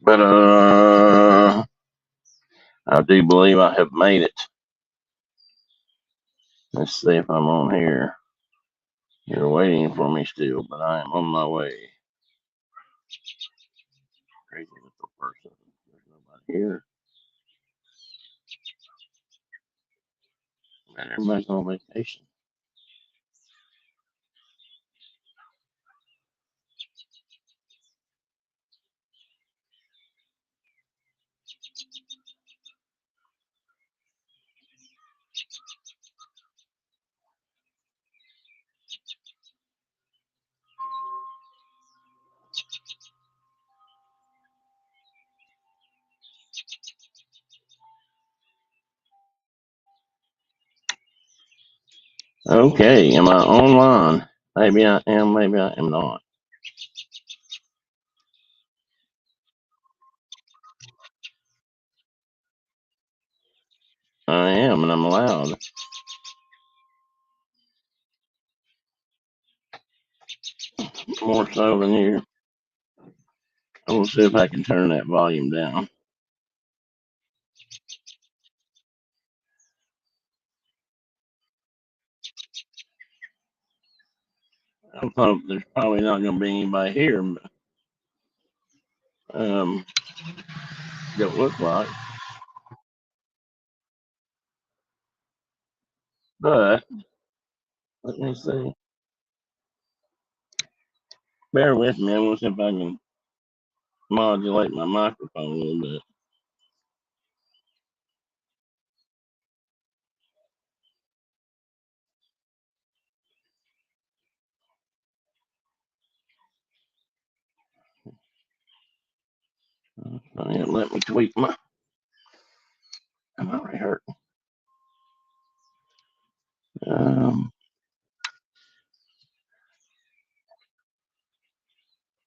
But I do believe I have made it. Let's see if I'm on here. You're waiting for me still, but I am on my way. Crazy little person. There's nobody here. Man, everybody's on vacation. Okay, am I online? Maybe I am, maybe I am not. I am, and I'm allowed. More so than you. I will see if I can turn that volume down. I thought there's probably not going to be anybody here. Um, don't look like. But let me see. Bear with me. I want to see if I can modulate my microphone a little bit. Let me tweak my. I'm already hurt. Um,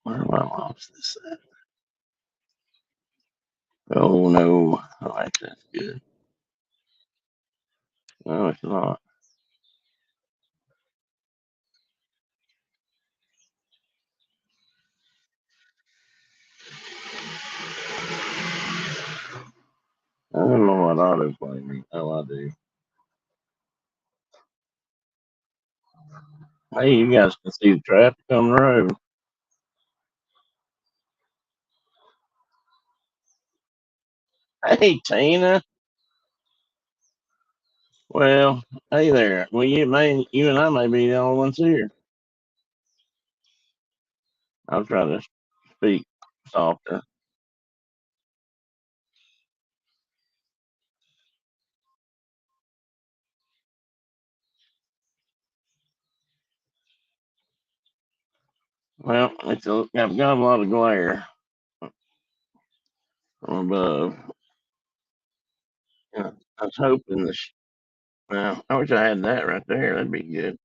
where have I lost this at? Oh no. Oh, that's good. No, it's not. I don't know what autoplay means. Oh, I do. Hey, you guys can see the traffic on the road. Hey, Tina. Well, hey there. Well, you and I may be the only ones here. I'll try to speak softer. Well, I've got a lot of glare from above. Yeah, I was hoping this. Well, I wish I had that right there. That'd be good.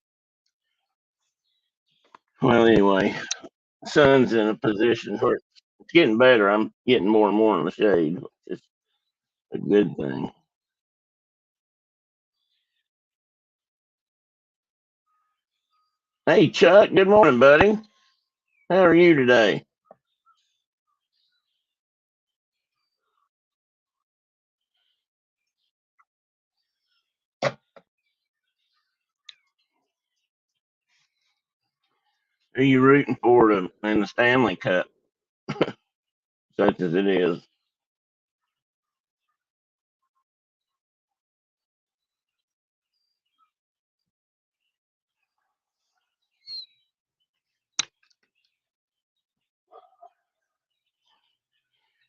Well, anyway, sun's in a position where it's getting better. I'm getting more and more in the shade, which is a good thing. Hey, Chuck. Good morning, buddy. How are you today? Who are you rooting for in the Stanley Cup, such as it is?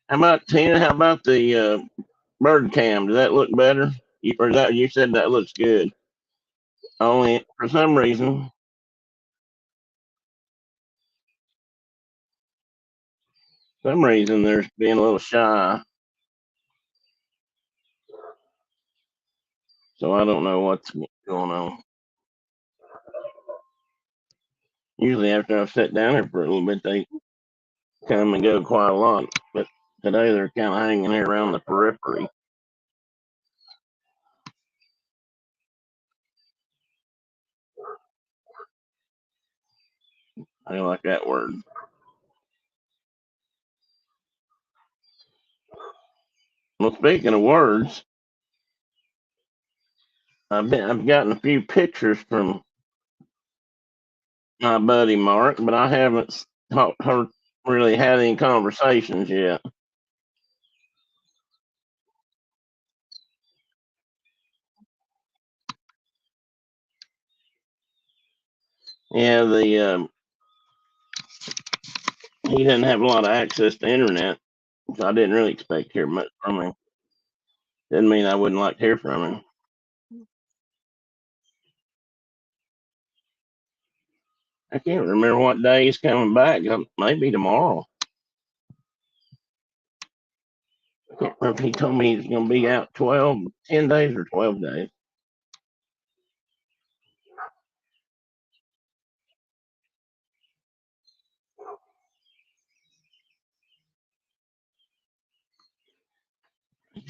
How about Tina? How about the bird cam? Does that look better? Or that you said that looks good? Only for some reason, there's being a little shy. So I don't know what's going on. Usually after I've sat down here for a little bit, they come and go quite a lot. But today they're kind of hanging here around the periphery. I like that word. Well, speaking of words, I've gotten a few pictures from my buddy Mark, but I haven't heard really had any conversations yet. Yeah, the he doesn't have a lot of access to internet, so I didn't really expect to hear much from him. Didn't mean I wouldn't like to hear from him. I can't remember what day he's coming back. Maybe tomorrow. I can't remember if he told me he's going to be out 10 days or 12 days.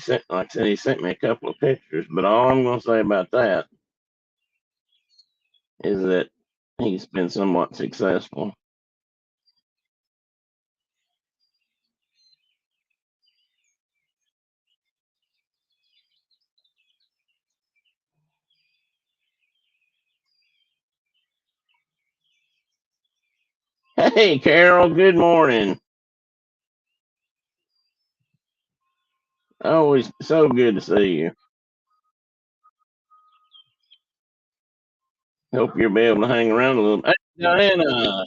Like I said, he sent me a couple of pictures, but all I'm going to say about that is that he's been somewhat successful. Hey, Carol, good morning. Always so good to see you. Hope you'll be able to hang around a little. Hey, Diana,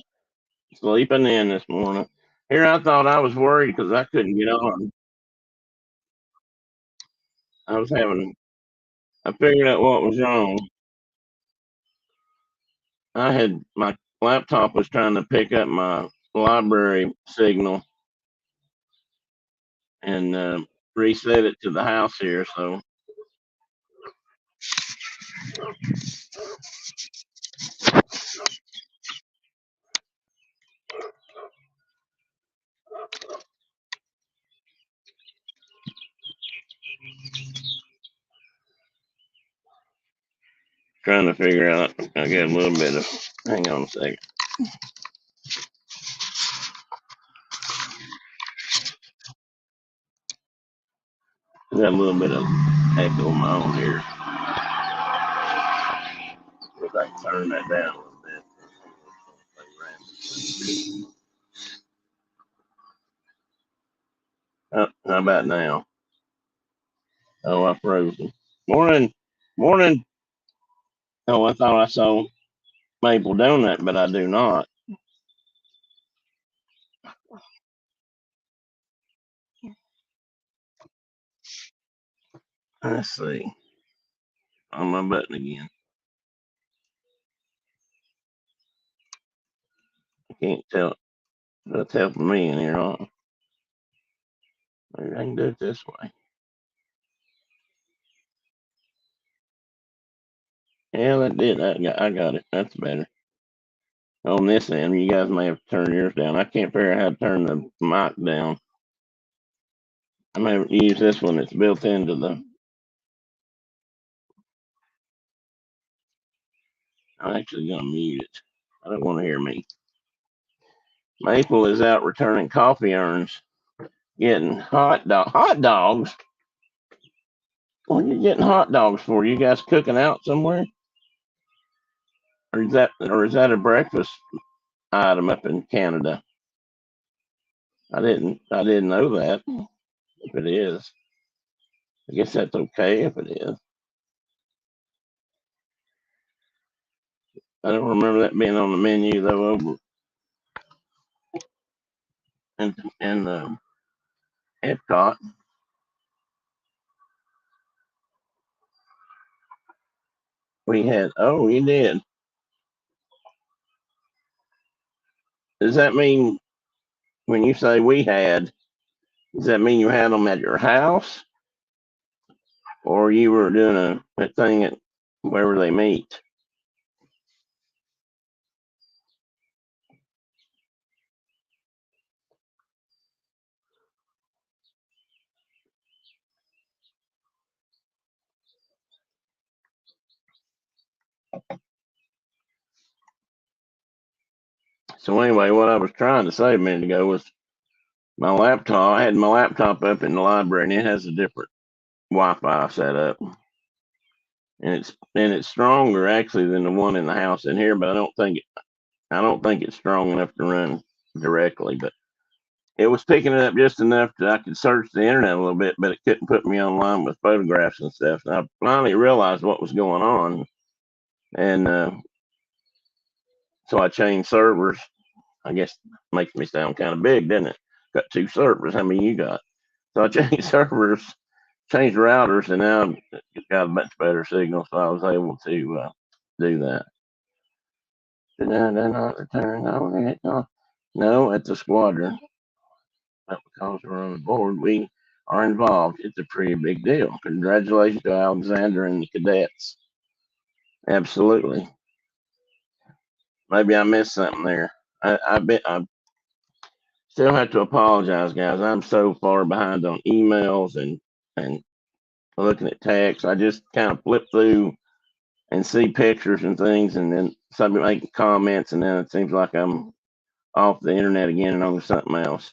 sleeping in this morning. Here, I thought I was worried because I couldn't get on. I was having, I figured out what was wrong. My laptop was trying to pick up my library signal and reset it to the house here. So, trying to figure out. I got a little bit of. Hang on a second. I got a little bit of echo of my own here. If I can turn that down a little bit. How about now? Oh, I froze. Morning, morning. Oh, I thought I saw maple donut, but I do not. Let's see. On my button again. I can't tell. That's helping me in here. Huh? Maybe I can do it this way. Yeah, that did. I got it. That's better. On this end, you guys may have to turn yours down. I can't figure out how to turn the mic down. I may use this one that's built into the. I'm actually going to mute it. I don't want to hear me. Maple is out returning coffee urns, getting hot dogs. What are you getting hot dogs for? You guys cooking out somewhere, or is that a breakfast item up in Canada? I didn't know that. If it is, I guess that's okay if it is. I don't remember that being on the menu though. Over in Epcot, we had. Oh, you did. Does that mean when you say we had? Does that mean you had them at your house, or you were doing a thing at wherever they meet? So anyway, what I was trying to say a minute ago was My laptop, I had my laptop up in the library, and it has a different Wi-Fi setup, and it's stronger actually than the one in the house in here. But I don't think it's strong enough to run directly. But it was picking it up just enough that I could search the internet a little bit, but it couldn't put me online with photographs and stuff. And I finally realized what was going on, and so I changed servers. I guess makes me sound kind of big, doesn't it? Got two servers. How many you got? So I changed servers, changed routers, and now I've got a much better signal. So I was able to do that. Did I not return? No, it's a squadron. But because we're on the board, we are involved. It's a pretty big deal. Congratulations to Alexander and the cadets. Absolutely. Maybe I missed something there. I still have to apologize, guys. I'm so far behind on emails and looking at text. I just kind of flip through and see pictures and things, and then somebody making comments, and then it seems like I'm off the internet again and on to something else.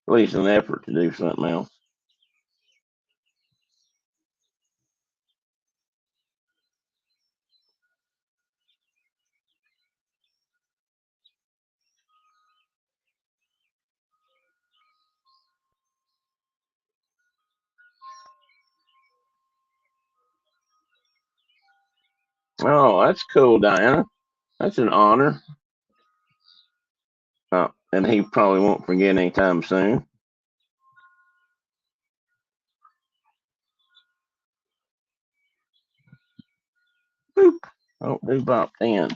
At least an effort to do something else. Oh, that's cool, Diana. That's an honor. And he probably won't forget anytime soon. Boop. Oh, who bopped in?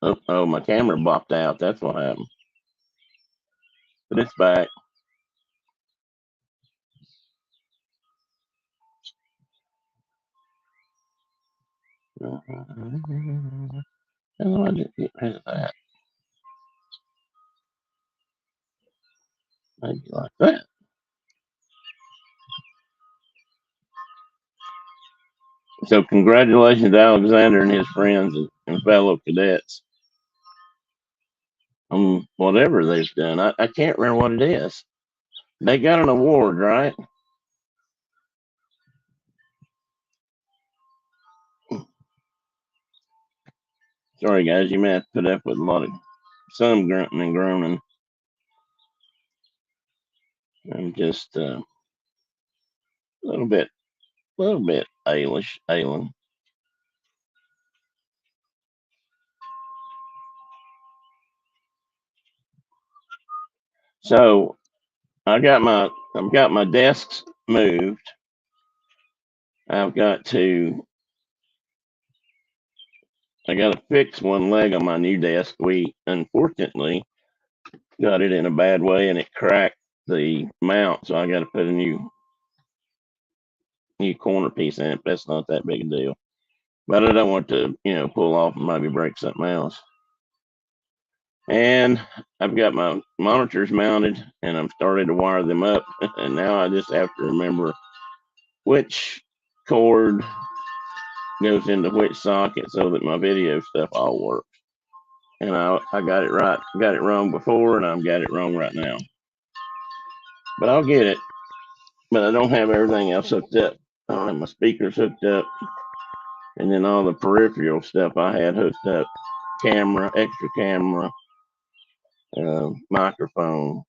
Oh, my camera bopped out. That's what happened. But it's back. How do I get rid of that? Maybe like that. So congratulations to Alexander and his friends and fellow cadets on whatever they've done. I can't remember what it is. They got an award, right? Sorry, guys, you may have to put up with a lot of some grunting and groaning. I'm just a little bit ailing. So I've got my desks moved. I've got to I got to fix one leg on my new desk. We unfortunately got it in a bad way and it cracked the mount, so I got to put a new corner piece in it. That's not that big a deal, but I don't want to pull off and maybe break something else. And I've got my monitors mounted and I'm starting to wire them up. And now I just have to remember which cord goes into which socket so that my video stuff all works. And I got it right. Got it wrong before, and I've got it wrong right now. But I'll get it. But I don't have everything else hooked up. I don't have my speakers hooked up, and then all the peripheral stuff I had hooked up: camera, extra camera, microphone,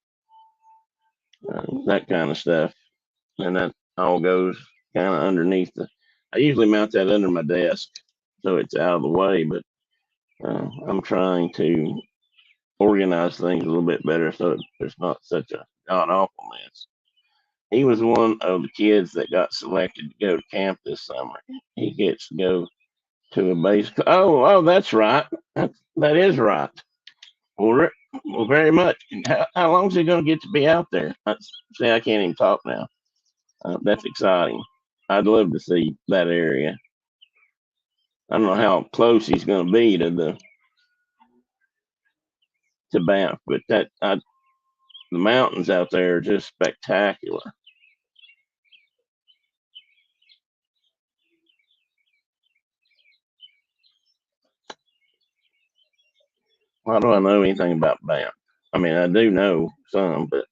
that kind of stuff. And that all goes kind of underneath the. I usually mount that under my desk so it's out of the way, but I'm trying to organize things a little bit better so there's not such a god awful mess. He was one of the kids that got selected to go to camp this summer. He gets to go to a base. Oh, that's right. That is right. Well, very much. How long is he going to get to be out there? See, I can't even talk now. That's exciting. I'd love to see that area. I don't know how close he's going to be to Banff, but the mountains out there are just spectacular. Why do I know anything about BAMP? I mean, I do know some, but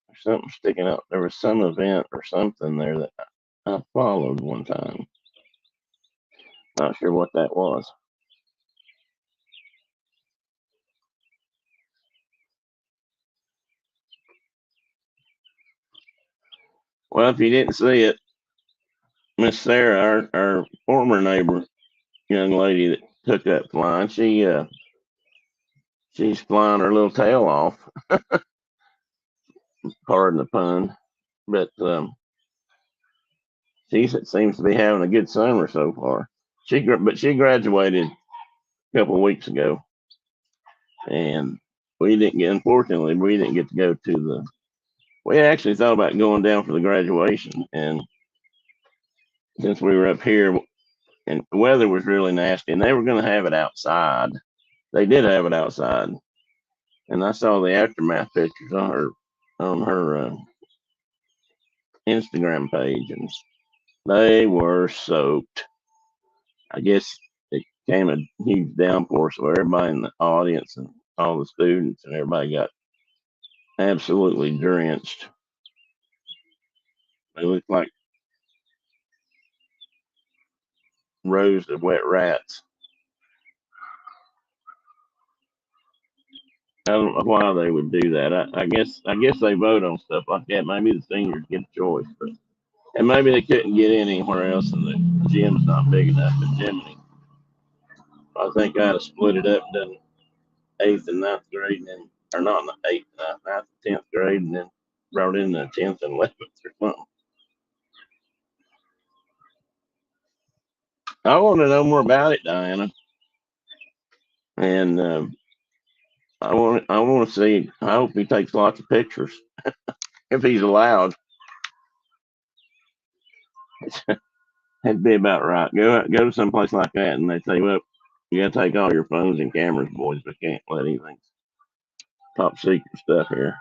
there's something sticking out. There was some event or something there that I followed one time. Not sure what that was. Well, if you didn't see it, Miss Sarah, our former neighbor, young lady that took that flying, she's flying her little tail off. Pardon the pun, but she seems to be having a good summer so far. But she graduated a couple of weeks ago, and unfortunately, we didn't get to go to the. We actually thought about going down for the graduation, and since we were up here and the weather was really nasty, and they were going to have it outside. They did have it outside, and I saw the aftermath pictures on her Instagram page, and they were soaked. I guess it came a huge downpour, so everybody in the audience and all the students and everybody got absolutely drenched. They looked like rows of wet rats. I don't know why they would do that. I guess they vote on stuff like that. Maybe the seniors get a choice, but and maybe they couldn't get in anywhere else, and the gym's not big enough. But Jimmy, I think I'd have split it up, and done eighth and ninth grade, and then or not in the eighth, ninth, 10th grade, and then brought in the 10th and 11th or something. I want to know more about it, Diana, and I want to see. I hope he takes lots of pictures if he's allowed. That'd be about right. Go to some place like that, and they say, "Well, you got to take all your phones and cameras, boys. We can't let anything top secret stuff here."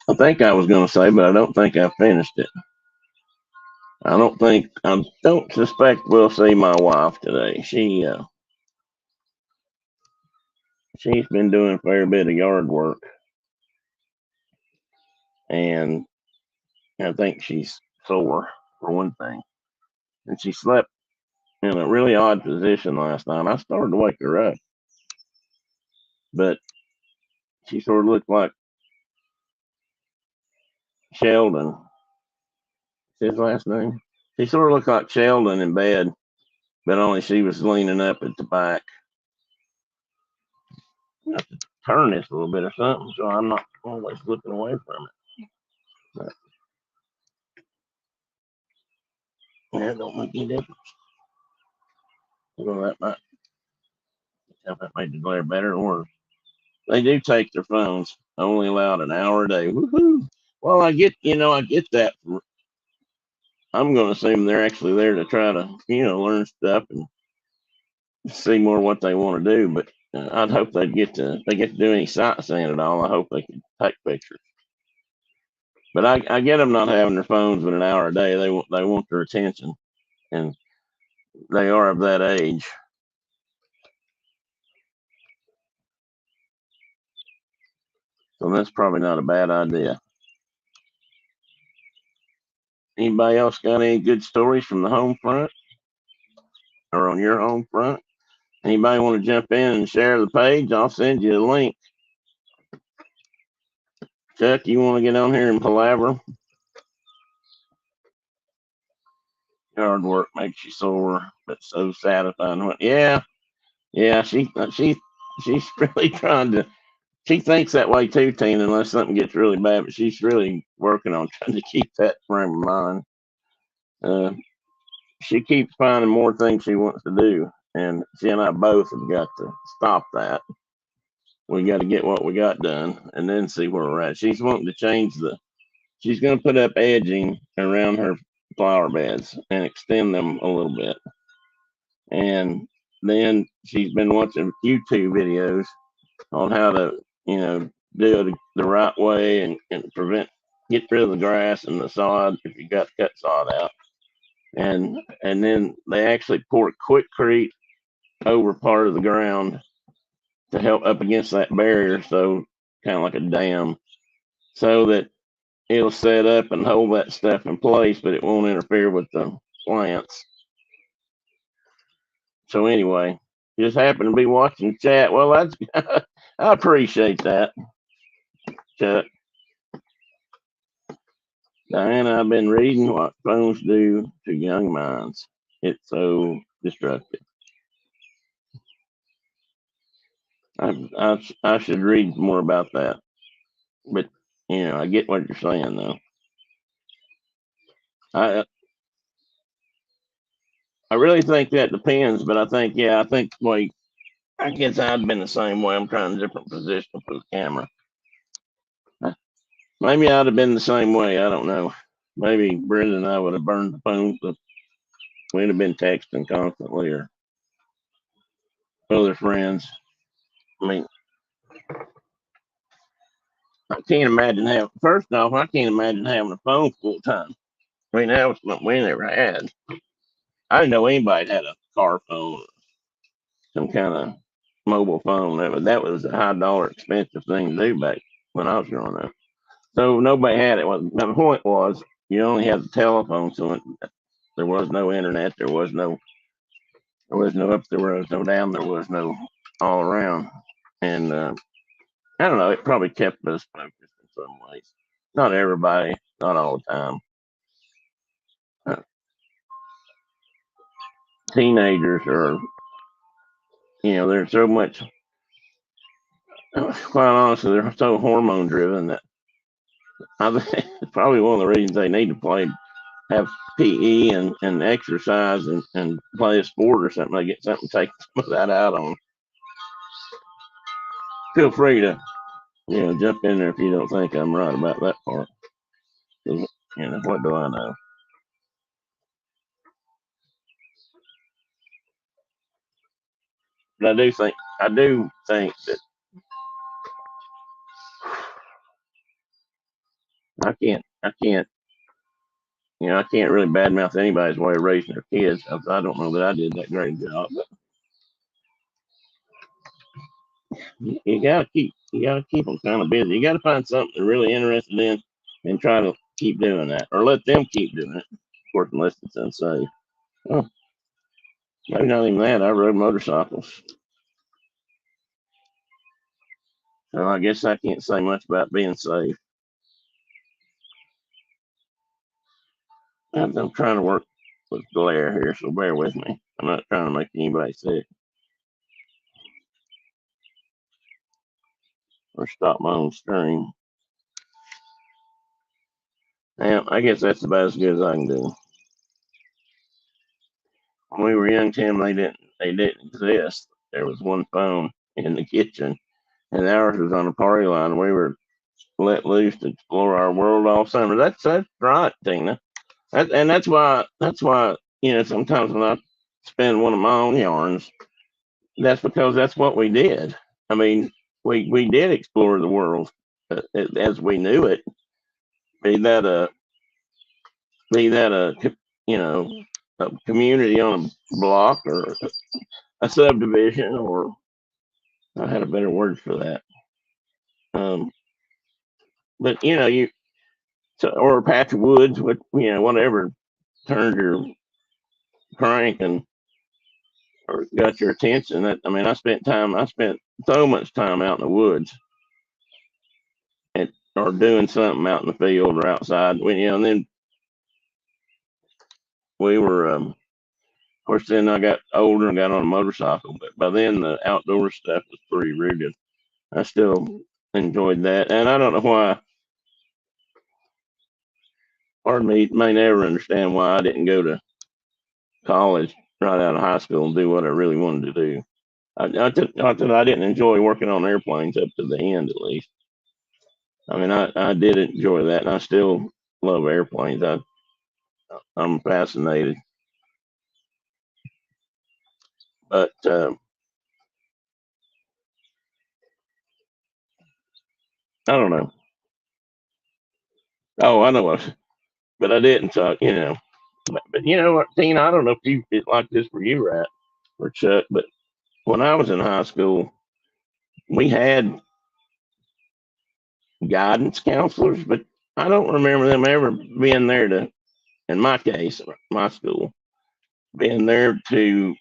I think I was going to say, but I don't think I finished it. I don't suspect we'll see my wife today. She's been doing a fair bit of yard work, and I think she's sore for one thing. And she slept in a really odd position last night. I started to wake her up, but she sort of looked like Sheldon. His last name. She sort of looked like Sheldon in bed, but only she was leaning up at the back. I have to turn this a little bit or something, so I'm not always looking away from it. But that don't make any difference. Well, that made the glare better or worse. They do take their phones. Only allowed an hour a day. Woohoo! Well, I get that. I'm going to assume they're actually there to try to, learn stuff and see more what they want to do. But I'd hope they get to do any sightseeing at all. I hope they can take pictures. But I get them not having their phones but an hour a day. They want their attention, and they are of that age. So that's probably not a bad idea. Anybody else got any good stories from the home front or on your home front? Anybody want to jump in and share the page? I'll send you a link. Chuck, you want to get on here and palaver? Yard work makes you sore, but so satisfying. Yeah, yeah. She's really trying to. She thinks that way too, Tina. Unless something gets really bad, but she's really working on trying to keep that frame of mind. Uh, she keeps finding more things she wants to do, and she and I both have got to stop that. We got to get what we got done, and then see where we're at. She's wanting to change the. She's going to put up edging around her flower beds and extend them a little bit. And then she's been watching YouTube videos on how to, do it the right way and get rid of the grass and the sod if you got to cut sod out. And then they actually poured quickcrete over part of the ground to help up against that barrier, so kind of like a dam, so that it'll set up and hold that stuff in place, but it won't interfere with the plants. So anyway, just happened to be watching the chat. Well, that's I appreciate that, Chuck. Diana, I've been reading what phones do to young minds. It's so destructive. I should read more about that, but I get what you're saying though. I I really think that depends, but I think like I guess I'd been the same way. I'm trying a different position for the camera. Maybe I'd have been the same way. I don't know. Maybe Brenda and I would have burned the phones, but we'd have been texting constantly or other friends. I mean, I can't imagine having. First off, I can't imagine having a phone full time. I mean, that was something we never had. I didn't know anybody had a car phone, some kind of mobile phone. That was a high dollar, expensive thing to do back when I was growing up. So nobody had it. Well, the point was, you only had the telephone, so there was no internet. There was no up. There was no down. There was no all around. And I don't know. It probably kept us focused in some ways. Not everybody, not all the time. Uh, Teenagers are, there's so much. Quite honestly, they're so hormone driven that I think it's probably one of the reasons they need to have PE and exercise and play a sport or something. They get something to take some of that out on. Feel free to, jump in there if you don't think I'm right about that part. 'Cause, what do I know? But I do think that I can't really badmouth anybody's way of raising their kids. I don't know that I did that great job. But you gotta keep them kind of busy. You gotta find something they're really interested in and try to keep doing that, or let them keep doing it. Of course, unless it's unsafe. Oh, maybe not even that. I rode motorcycles, so I guess I can't say much about being safe. I'm trying to work with glare here, so bear with me. I'm not trying to make anybody sick or stop my own stream. Now, I guess that's about as good as I can do. When we were young, Tim, they didn't exist. There was one phone in the kitchen, and ours was on a party line. We were let loose to explore our world all summer. That's right, Tina. And that's why sometimes when I spend one of my own yarns, that's because that's what we did. I mean, we did explore the world as we knew it. Be that a be that a you know a community on a block or a subdivision, or I had a better word for that. Um, but or a patch of woods, with whatever turned your crank and or got your attention. That I mean, I spent so much time out in the woods and or doing something out in the field or outside. And then we were, of course, then I got older and got on a motorcycle. But by then, the outdoor stuff was pretty rigid. I still enjoyed that, and I don't know why. Part of me may never understand why I didn't go to college right out of high school and do what I really wanted to do. Not that I didn't enjoy working on airplanes up to the end, at least. I mean, I did enjoy that, and I still love airplanes. I'm fascinated, but I don't know. Oh, I know what, but I didn't talk. But you know what, Tina? I don't know if you it's like this for you, right, or Chuck, but when I was in high school, we had guidance counselors, but I don't remember them ever being there to, in my case, my school, being there to,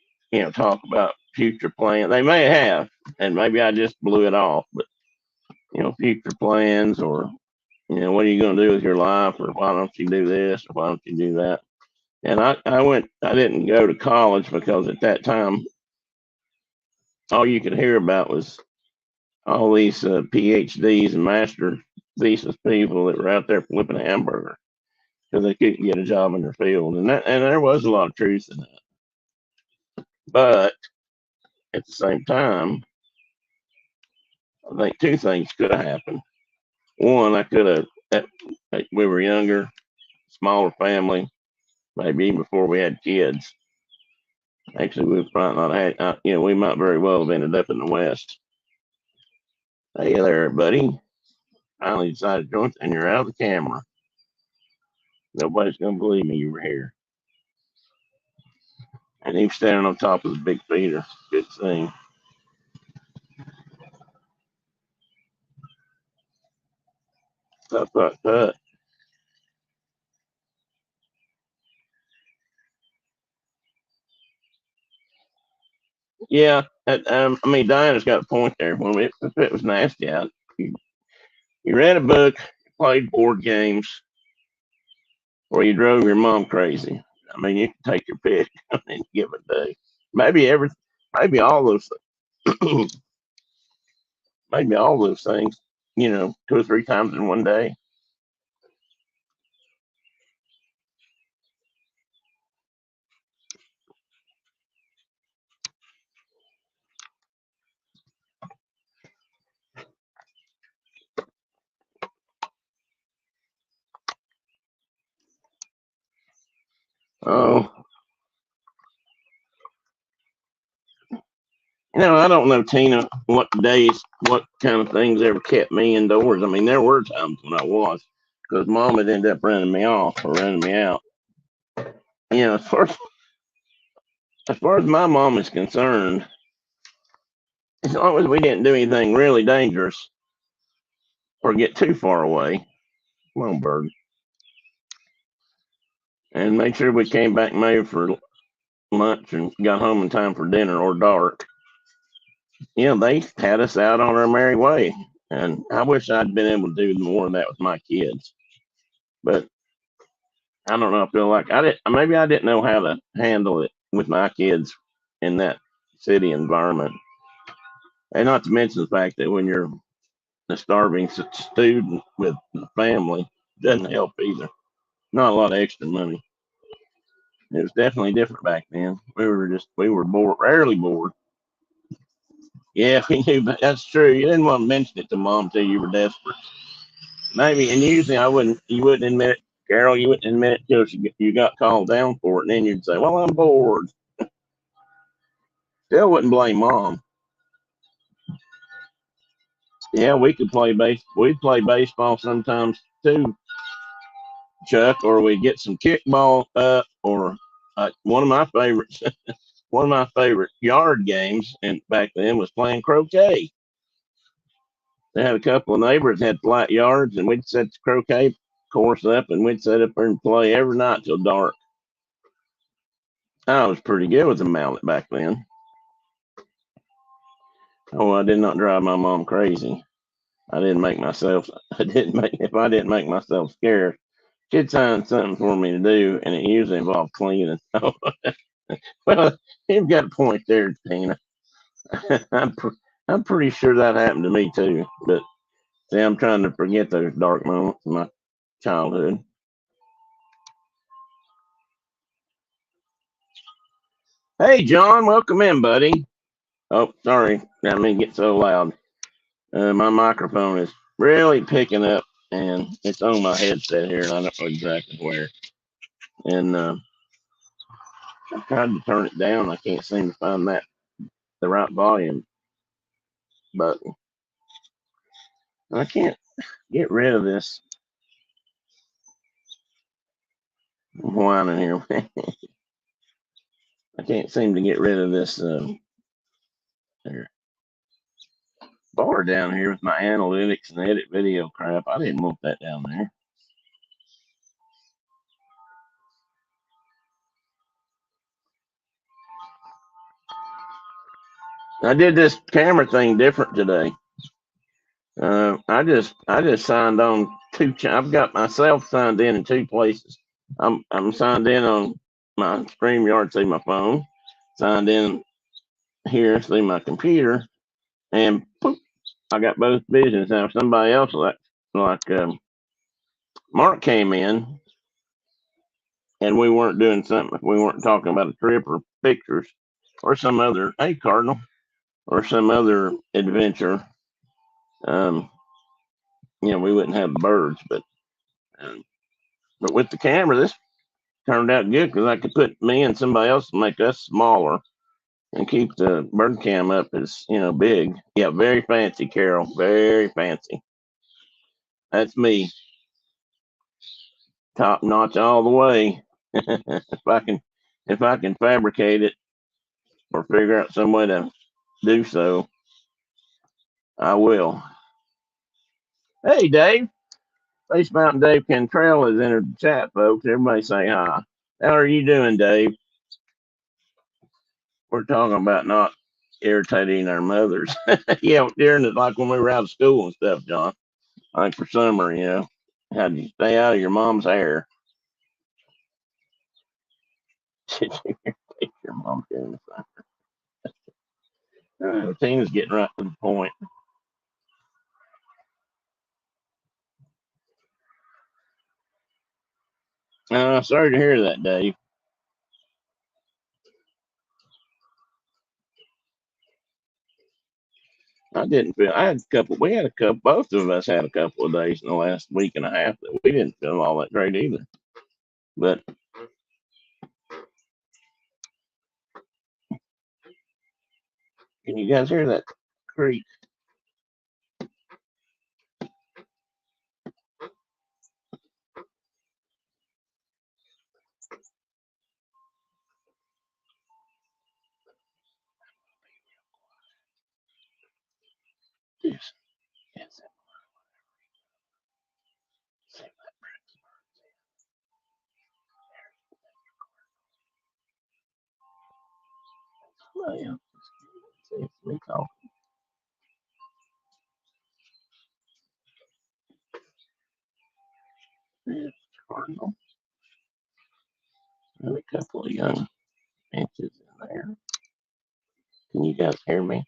talk about future plans. They may have, and maybe I just blew it off, but future plans or what are you going to do with your life, or why don't you do this, or why don't you do that? And I didn't go to college because at that time, all you could hear about was all these PhDs and master thesis people that were out there flipping a hamburger because they couldn't get a job in their field, and there was a lot of truth in that. But at the same time, I think two things could have happened. One, I could have, we were younger, smaller family, maybe even before we had kids. Actually, we might not had, we might very well have ended up in the West. Hey there, buddy. Finally decided to join, and you're out of the camera. Nobody's gonna believe me you were here. And he was standing on top of the big feeder. Good thing. Tut, tut, tut. Yeah, I mean, Diana's got a point there. If it was nasty out, you, you read a book, played board games, or you drove your mom crazy. I mean, you can take your pick on any given day. Maybe maybe all those, maybe all those things. Two or three times in one day. Oh, I don't know, Tina, what kind of things ever kept me indoors. I mean, there were times when I was, because mom would end up running me off or running me out. As far as my mom is concerned, as long as we didn't do anything really dangerous or get too far away, come on, bird, and make sure we came back maybe for lunch and got home in time for dinner or dark. They had us out on our merry way, and I wish I'd been able to do more of that with my kids. But I don't know. I feel like I didn't. Maybe I didn't know how to handle it with my kids in that city environment, and not to mention the fact that when you're a starving student with a family, doesn't help either. Not a lot of extra money. It was definitely different back then. We were bored, rarely bored. Yeah, we knew that's true. You didn't want to mention it to mom till you were desperate. Maybe, and usually you wouldn't admit it, Carol. You wouldn't admit it till you got called down for it, and then you'd say, "Well, I'm bored." Still wouldn't blame mom. Yeah, we could play base. We'd play baseball sometimes too, Chuck, or we'd get some kickball up, or one of my favorites. One of my favorite yard games, and back then was playing croquet. They had a couple of neighbors had flat yards, and we'd set the croquet course up, and we'd sit up there and play every night till dark. I was pretty good with a mallet back then. Oh, I did not drive my mom crazy. I didn't make myself. I didn't make. If I didn't make myself scared, she'd find something for me to do, and it usually involved cleaning. Well, you've got a point there, Tina. I'm I'm pretty sure that happened to me too. But see, I'm trying to forget those dark moments in my childhood. Hey, John, welcome in, buddy. Oh, sorry, I mean get so loud. My microphone is really picking up, and it's on my headset here, and I don't know exactly where. And I tried to turn it down. I can't seem to find the right volume button. I can't get rid of this whining here. I can't seem to get rid of this bar down here with my analytics and edit video crap. I didn't want that down there. I did this camera thing different today. I just signed on two. I've got myself signed in two places. I'm signed in on my StreamYard through my phone, signed in here through my computer, and poof, I got both visions. Now somebody else like Mark came in, and we weren't doing something. We weren't talking about a trip or pictures or some other Cardinal or some other adventure. Um, we wouldn't have birds, um, but with the camera, this turned out good because I could put me and somebody else and make us smaller and keep the bird cam up as big. Yeah, very fancy, Carol. Very fancy. That's me, top notch all the way. if I can fabricate it or figure out some way to do so, I will. Hey, Dave. Space Mountain Dave Cantrell has entered the chat, folks. Everybody say hi. How are you doing, Dave? We're talking about not irritating our mothers. Yeah, during it, like when we were out of school and stuff, John. Like for summer, had to stay out of your mom's hair. Did you take your mom during the summer? Tina's getting right to the point. Sorry to hear that, Dave. I didn't feel. I had a couple. We had a couple. Both of us had a couple of days in the last week and a half that we didn't feel all that great either. But can you guys hear that creak? Yes. Yes. Oh, yeah. See, it's me talking. Yes, Cardinal. And a couple of young inches in there. Can you guys hear me?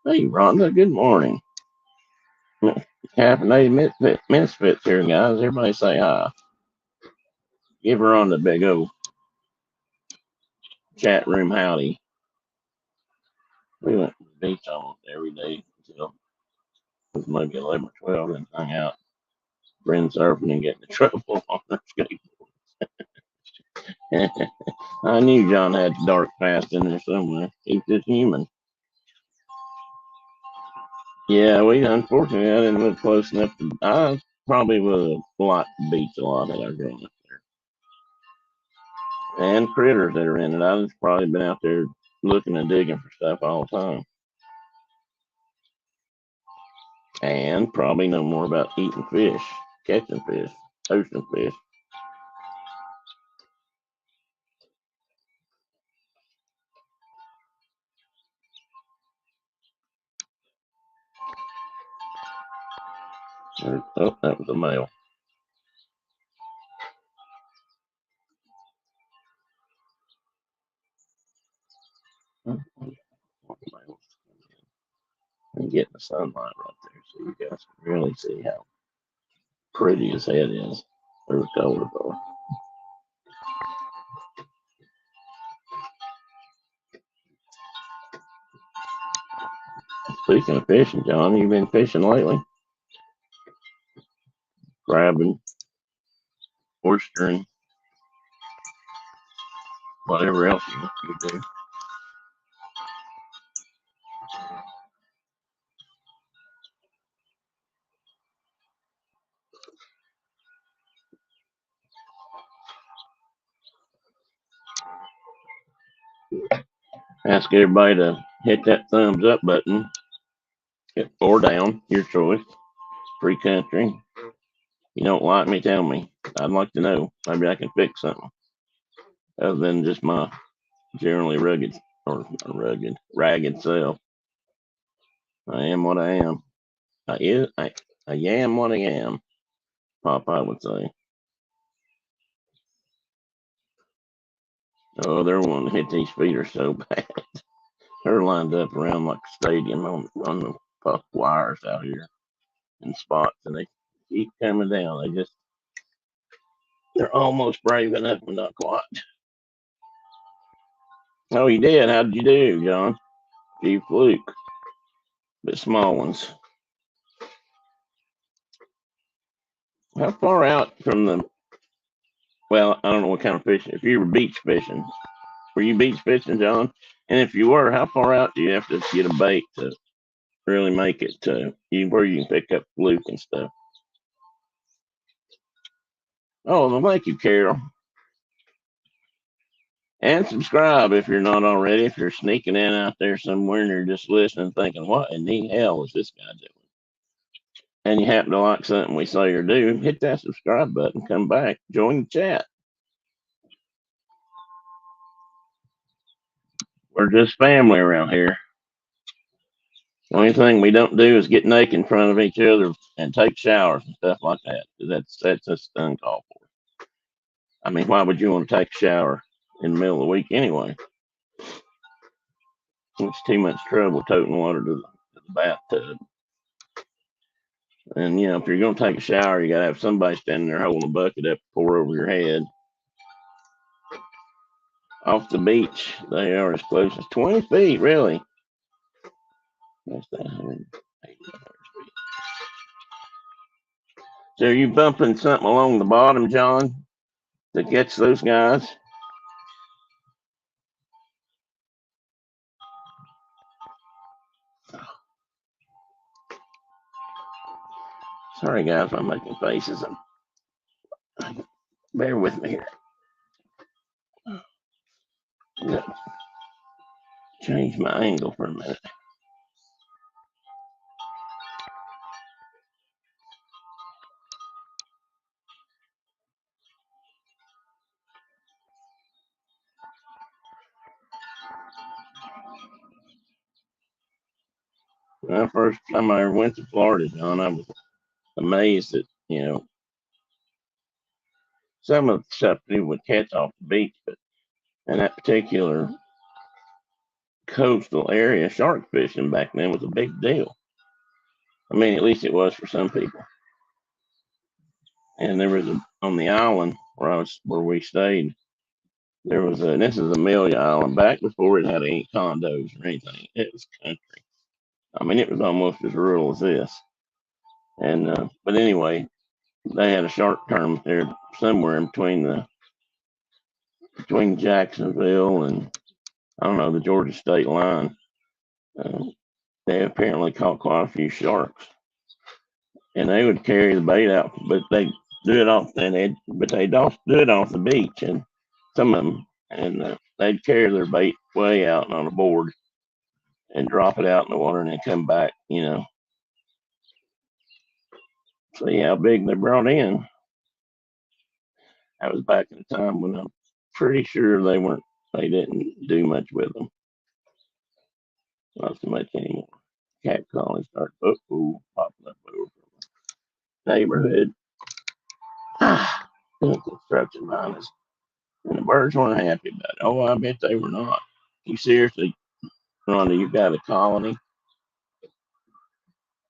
Hey, Rhonda. Good morning. Caffeinated misfits here, guys. Everybody say hi. Give her on the big old chat room howdy. We went to the beach almost every day until it was maybe 11 or 12 and hung out, friend surfing and getting in trouble on our skateboard. I knew John had dark past in there somewhere. He's just human. Yeah, we unfortunately I didn't live close enough to. I probably would have liked the beach a lot had I grown up there. And critters that are in it. I've probably been out there looking and digging for stuff all the time. And probably know more about eating fish, catching fish, ocean fish. Oh, that was a male. And getting the sunlight right there, so you guys can really see how pretty his head is. There's a color for. Speaking of fishing, John, you been fishing lately? Grabbing, oystering, whatever else you do. Ask everybody to hit that thumbs up button, or down, your choice. Free country. You don't like me, tell me. I'd like to know. Maybe I can fix something other than just my generally rugged or ragged self. I am what I am. I am what I am. Popeye would say. Oh, they're wanting to hit these feeders so bad. They're lined up around like a stadium on the puck wires out here in spots, and they keep coming down. They're almost brave enough, but not quite. Oh, you did? How did you do, John? Gee, fluke, but small ones. How far out from the? Well, I don't know what kind of fishing. If you were beach fishing, were you beach fishing, John? And if you were, how far out do you have to get a bait to really make it to you where you can pick up fluke and stuff? Oh, well, thank you, Carol. And subscribe if you're not already. If you're sneaking in out there somewhere and you're just listening, thinking, what in the hell is this guy doing? And you happen to like something we say or do, hit that subscribe button, come back, join the chat. We're just family around here. The only thing we don't do is get naked in front of each other and take showers and stuff like that. That's just uncalled for. I mean, why would you want to take a shower in the middle of the week anyway? It's too much trouble toting water to the bathtub. And if you're gonna take a shower, you gotta have somebody standing there holding a bucket up to pour over your head. Off the beach, they are as close as 20 feet, really. That's that 180 feet. So are you bumping something along the bottom, John, to catch those guys? Sorry, guys, I'm making faces. Bear with me here. Change my angle for a minute. When the first time I ever went to Florida, John, I was amazed that, some of the stuff they would catch off the beach, but in that particular coastal area, shark fishing back then was a big deal. I mean, at least it was for some people. And there was on the island where we stayed. There was this is Amelia Island back before it had any condos or anything. It was country. I mean, it was almost as rural as this. And but anyway, they had a shark tournament there somewhere in between Jacksonville and I don't know the Georgia state line. Uh, they apparently caught quite a few sharks, and they would carry the bait out, but they do it off but they don't do it off the beach, and some of them, and they'd carry their bait way out on a board and drop it out in the water, and then come back, see how big they brought in. That was back in the time when I'm pretty sure they didn't do much with them, not so much anymore. Cat calling started popping up over the neighborhood. Construction miners. And the birds weren't happy about it. Oh, I bet they were not. You seriously, Rhonda, you've got a colony.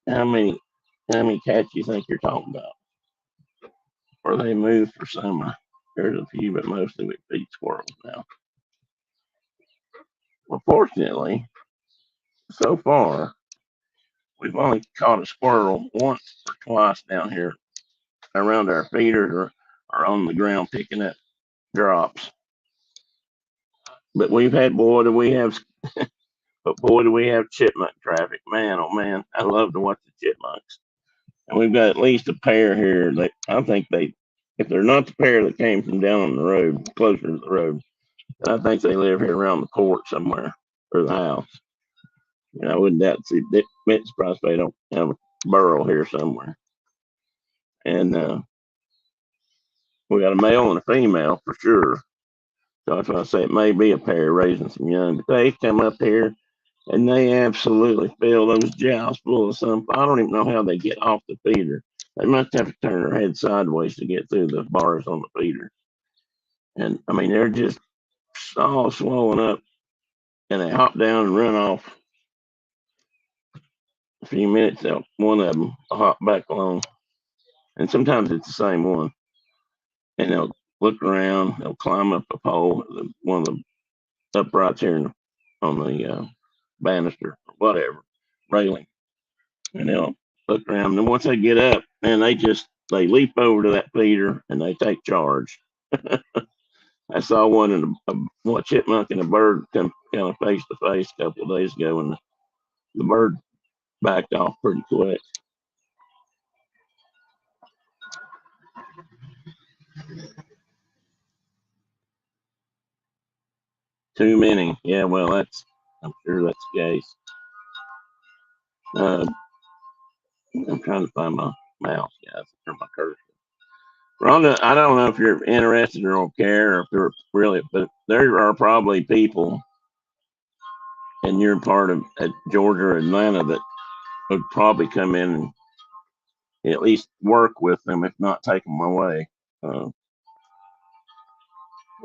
How many how many cats do you think you're talking about? where they move for summer. There's a few, but mostly we feed squirrels now. Well, fortunately, so far, we've only caught a squirrel once or twice down here around our feeders or on the ground picking up drops. But we've had, boy, do we have chipmunk traffic. Man, oh man, I love to watch the chipmunks. And we've got at least a pair here. I think if they're not the pair that came from down on the road, closer to the road, I think they live here around the porch somewhere or the house. And I wouldn't doubt to see. It's surprised they don't have a burrow here somewhere. And we got a male and a female for sure. So that's why I say it may be a pair raising some young. But they come up here and they absolutely fill those jaws full of something. I don't even know how they get off the feeder. They must have to turn their head sideways to get through the bars on the feeder. And I mean, they're just all swollen up and they hop down and run off. A few minutes, one of them will hop back along. And sometimes it's the same one. And they'll look around, they'll climb up a pole, one of the uprights here on the banister or whatever, railing. And they'll look around. And then once they get up, man, they leap over to that feeder and they take charge. I saw a chipmunk and a bird come kind of face to face a couple of days ago, and the bird backed off pretty quick. Too many. Yeah, well, I'm sure that's the case. I'm trying to find my mouse, guys, or my cursor. Rhonda, I don't know if you're interested or don't care, or if you're really, but there are probably people in your part of Georgia or Atlanta that would probably come in and at least work with them, if not take them away.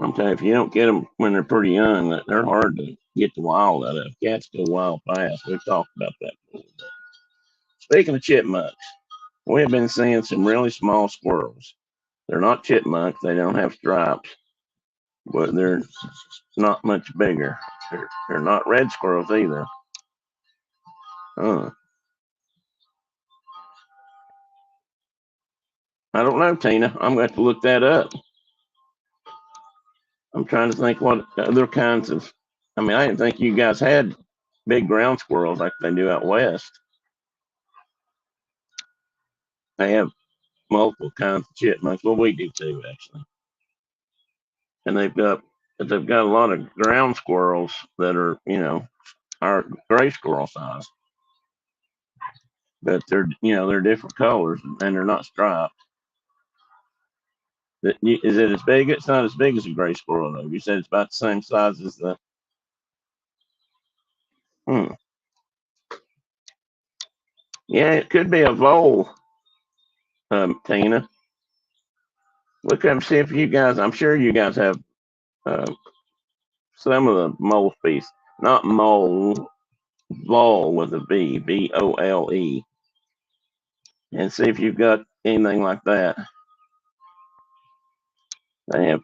I'm telling you, if you don't get them when they're pretty young, they're hard to get the wild out of. Cats go wild fast. We've talked about that before. Speaking of chipmunks, we have been seeing some really small squirrels. They're not chipmunks. They don't have stripes, but they're not much bigger. They're not red squirrels either. I don't know, Tina. I'm going to have to look that up. I'm trying to think what other kinds of. I mean, I didn't think you guys had big ground squirrels like they do out west. They have multiple kinds of chipmunks. Well, we do too, actually. And they've got a lot of ground squirrels that are, our gray squirrel size. But they're different colors and they're not striped. Is it as big? It's not as big as a gray squirrel, though. You said it's about the same size as the. Hmm. Yeah, it could be a vole, Tina. Look up and see if you guys. I'm sure you guys have some of the mole species, not mole, vole with a V, VOLE, and see if you've got anything like that. They have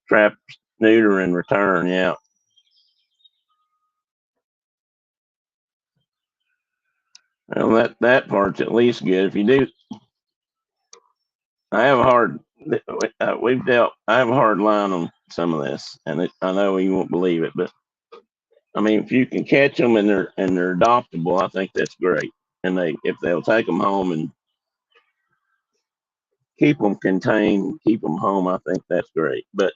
trap, neuter, and return. Yeah. Well, that part's at least good. If you do, I have a hard. I have a hard line on some of this, and I know you won't believe it, but I mean, if you can catch them and they're adoptable, I think that's great. And if they'll take them home and keep them contained, keep them home, I think that's great. But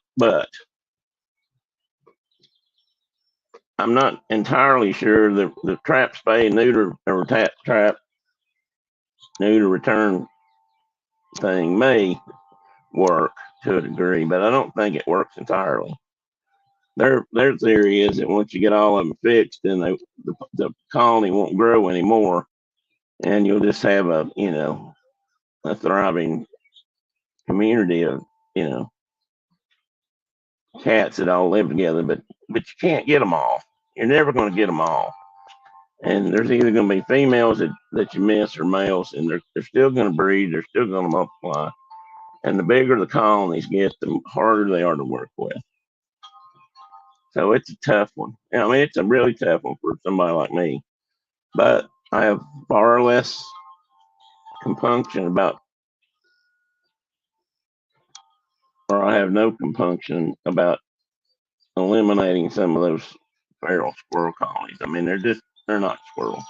I'm not entirely sure the trap spay neuter or trap neuter return thing may work to a degree, but I don't think it works entirely. Their theory is that once you get all of them fixed, then the colony won't grow anymore, and you'll just have a thriving community of cats that all live together. But you can't get them all. You're never going to get them all. And there's either going to be females that you miss or males, and they're still going to breed. They're still going to multiply. And the bigger the colonies get, the harder they are to work with. So it's a tough one. I mean, it's a really tough one for somebody like me. But I have far less compunction about, or I have no compunction about eliminating some of those feral squirrel colonies. I mean, they're not squirrels.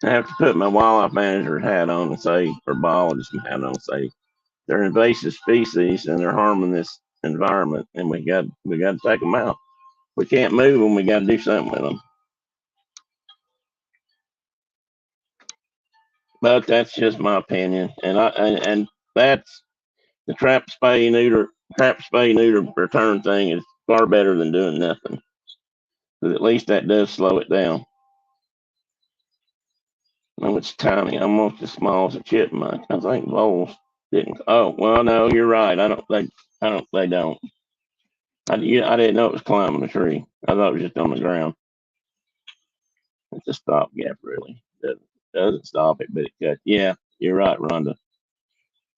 I have to put my wildlife manager hat on and say, or biologist hat on and say, they're invasive species and they're harming this environment, and we got to take them out. We can't move them. We got to do something with them. But that's just my opinion, and that's the trap spay neuter return thing is far better than doing nothing, because at least that does slow it down. Oh, it's tiny, almost as small as a chipmunk. I think voles didn't. Oh, well, no, you're right. I don't. I don't. They don't. I didn't know it was climbing a tree. I thought it was just on the ground. It's a stopgap, really. Doesn't stop it, but it cuts. Yeah, you're right, Rhonda.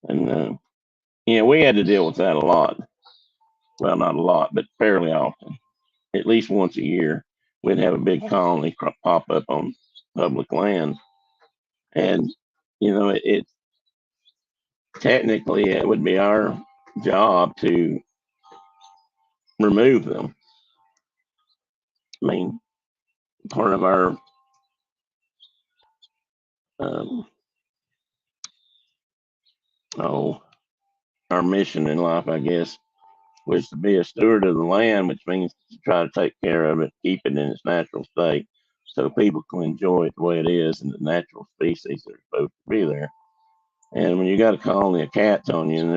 And yeah, we had to deal with that a lot. Well, not a lot, but fairly often. At least once a year, we'd have a big colony pop up on public land, and it technically it would be our job to remove them. I mean, part of um, oh, our mission in life, I guess, was to be a steward of the land, which means to try to take care of it, keep it in its natural state, so people can enjoy it the way it is and the natural species that are supposed to be there. And when you got a colony of cats on you, and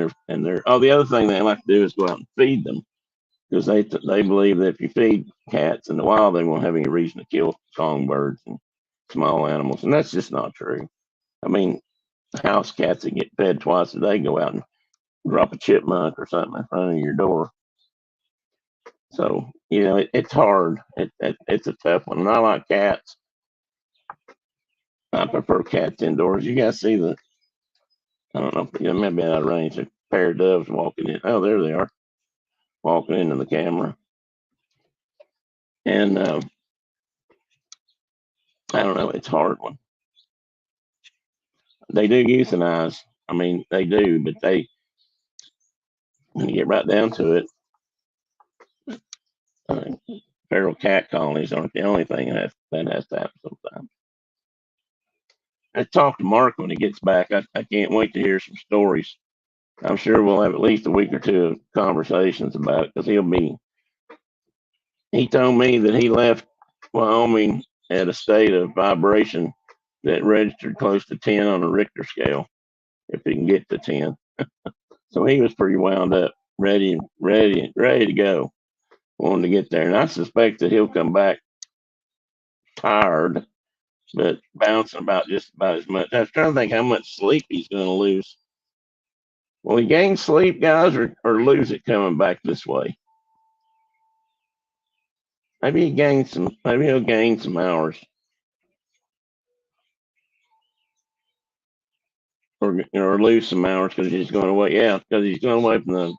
they're the other thing they like to do is go out and feed them, because they believe that if you feed cats in the wild, they won't have any reason to kill songbirds and small animals, and that's just not true. I mean, house cats that get fed twice a day go out and drop a chipmunk or something in front of your door. So it's hard. It's a tough one. And I like cats. I prefer cats indoors. You guys see the? I don't know. Maybe out of range. A pair of doves walking in. Oh, there they are, walking into the camera. And I don't know. It's a hard one. They do euthanize. I mean, they do, but when you get right down to it, uh, feral cat colonies aren't the only thing that has to happen sometimes. I talk to Mark when he gets back. I can't wait to hear some stories. I'm sure we'll have at least a week or two of conversations about it, because he told me that he left Wyoming at a state of vibration that registered close to 10 on a Richter scale, if he can get to 10. So he was pretty wound up, ready to go, wanting to get there. And I suspect that he'll come back tired, but bouncing about just about as much. I was trying to think how much sleep he's going to lose. Will he gain sleep, guys, or lose it coming back this way? Maybe he'll gain some hours, or lose some hours because he's going away. Yeah, because he's going away from the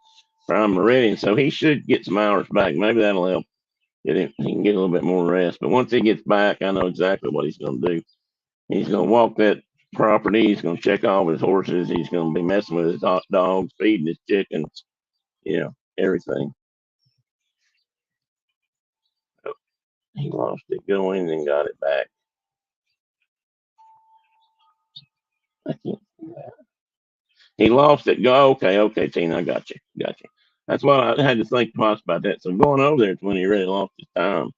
prime meridian, so he should get some hours back. Maybe that'll help. He can get a little bit more rest. But once he gets back, I know exactly what he's going to do. He's going to walk that property. He's going to check all his horses. He's going to be messing with his hot dogs, feeding his chickens, everything. He lost it going and got it back. I can't do that. He lost it. Go. Okay, Tina, I got you. That's why I had to think twice about that. So going over there is when he really lost his time.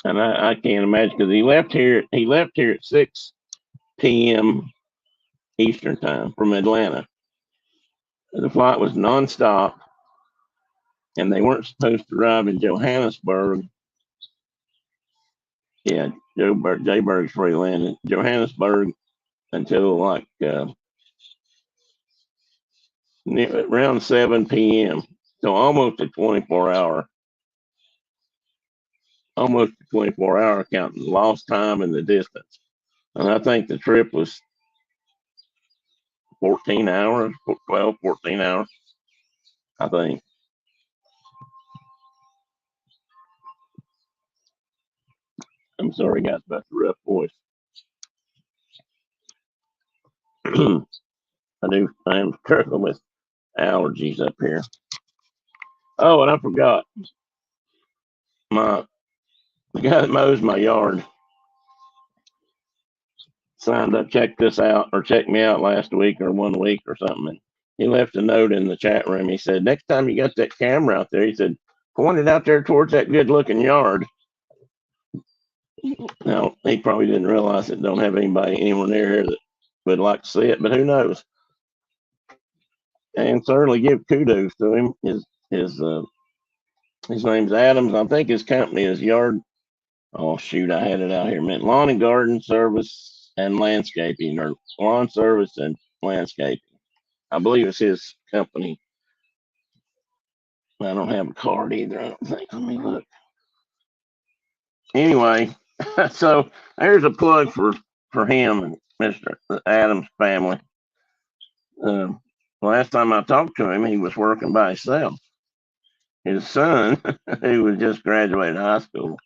And I can't imagine, because he left here. He left here at 6 p.m. Eastern time from Atlanta. The flight was nonstop, and they weren't supposed to arrive in Johannesburg. Yeah, Jay Berg's free landing Johannesburg until like around 7 p.m. So almost a 24 hour counting lost time and the distance. And I think the trip was 14 hours, 12, 14 hours, I think. I'm sorry, guys, about the rough voice. I am struggling with allergies up here. Oh, and I forgot. The guy that mows my yard signed up, checked this out, or checked me out last week or 1 week or something. And he left a note in the chat room. He said, next time you got that camera out there, he said, point it out there towards that good looking yard. Now, he probably didn't realize it don't have anybody anywhere near here that would like to see it, but who knows? And certainly give kudos to him. His name's Adams. I think his company is Yard. Oh shoot, I had it out here. Meant Lawn and Garden Service and Landscaping, or Lawn Service and Landscaping. I believe it's his company. I don't have a card either. I don't think. Let me look. Anyway, so there's a plug for him and Mr. Adams family. Last time I talked to him, he was working by himself. His son, who was just graduated high school,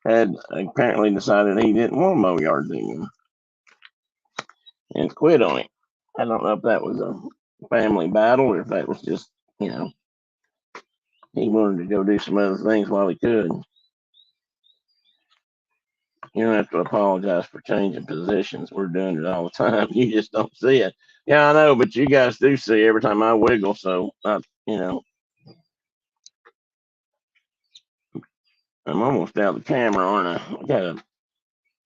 had apparently decided he didn't want to mow yards anymore and quit on it. I don't know if that was a family battle or if that was just, he wanted to go do some other things while he could. You don't have to apologize for changing positions. We're doing it all the time. You just don't see it. Yeah, I know, but you guys do see every time I wiggle. So, I'm almost out of the camera, aren't I?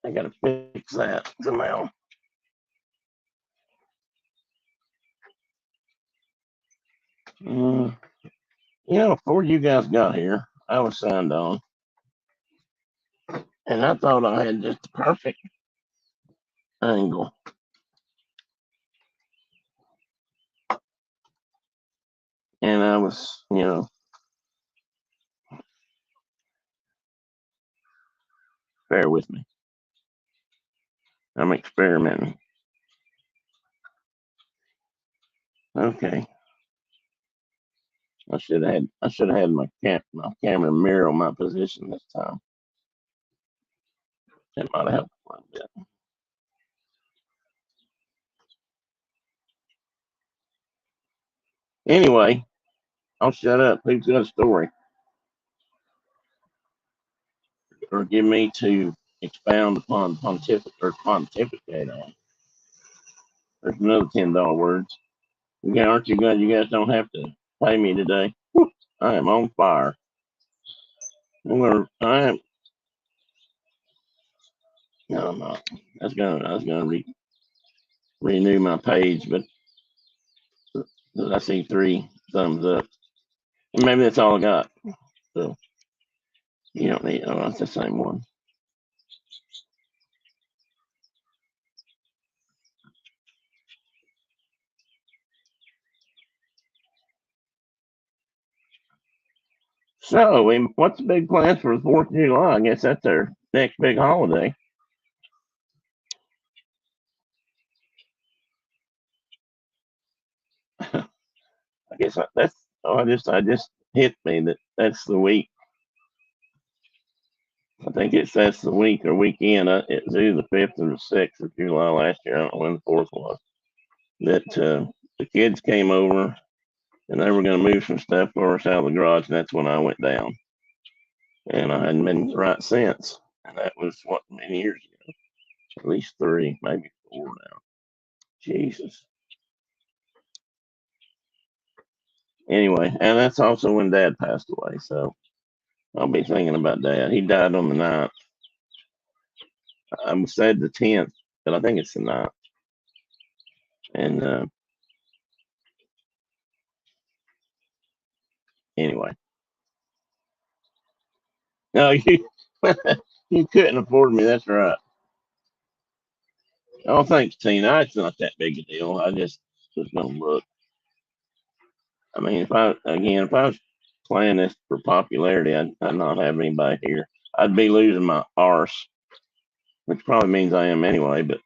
I gotta fix that somehow. Before you guys got here, I was signed on, and I thought I had just the perfect angle. And I was, bear with me. I'm experimenting. Okay. I should have had my camera mirror on my position this time. That might have helped a little bit. Anyway, I'll shut up. Who's got a story? Or give me to expound upon pontificate on. There's another $10 words. Aren't you glad you guys don't have to pay me today? I am on fire. No, I'm not. I was gonna renew my page, but I see 3 thumbs up. And maybe that's all I got. So you don't need. Oh, that's the same one. So, what's the big plans for the 4th of July? I guess that's their next big holiday. I guess that's. Oh, I just hit me that's the week. I think that's the week or weekend. It was either the 5th or the 6th of July last year. I don't know when the 4th was. That the kids came over and they were going to move some stuff for us out of the garage, and that's when I went down. And I hadn't been right since. And that was what, many years ago? At least 3, maybe 4 now. Jesus. Anyway, and that's also when Dad passed away. So I'll be thinking about Dad. He died on the 9th. I said the 10th, but I think it's the 9th. And anyway, no, you couldn't afford me. That's right. Oh, thanks, Tina. It's not that big a deal. I just was gonna look. I mean, if I was playing this for popularity, I'd not have anybody here. I'd be losing my arse, which probably means I am anyway. But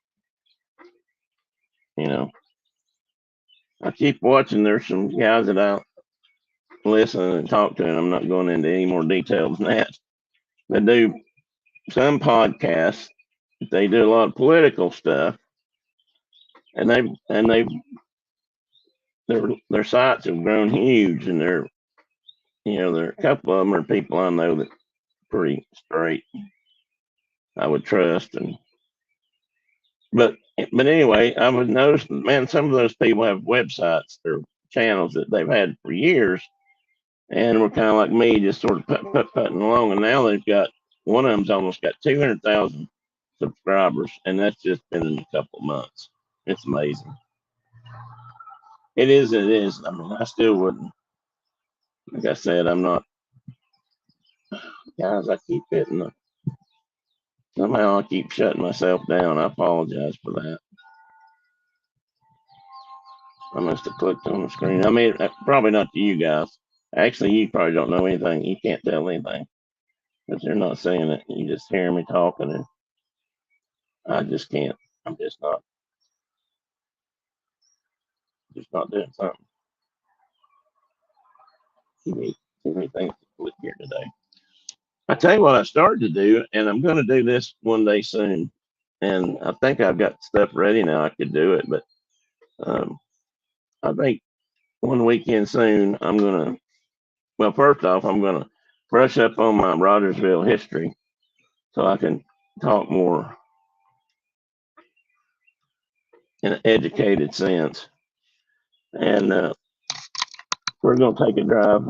You know, I keep watching. There's some guys that I listen and talk to, and I'm not going into any more details than that. They do some podcasts. They do a lot of political stuff, and they their sites have grown huge, and there a couple of them are people I know that pretty straight. I would trust, but anyway, I would notice, man, some of those people have websites or channels that they've had for years, and were kind of like me, just sort of putting along, and now they've got one of them's almost got 200,000 subscribers, and that's just been in a couple of months. It's amazing. It is. It is. I mean, I still wouldn't. Like I said, I'm not. Guys, I keep hitting the. Somehow I keep shutting myself down. I apologize for that. I must have clicked on the screen. I mean, probably not to you guys. Actually, you probably don't know anything. You can't tell anything because you're not saying it. You just hear me talking, and I just can't. I'm just not doing something. Too many things to click here today. I tell you what, I started to do, and I'm going to do this one day soon. And I think I've got stuff ready now. I could do it, but um, I think one weekend soon, I'm going to. Well, first off, I'm going to brush up on my Rogersville history so I can talk more in an educated sense. And we're going to take a drive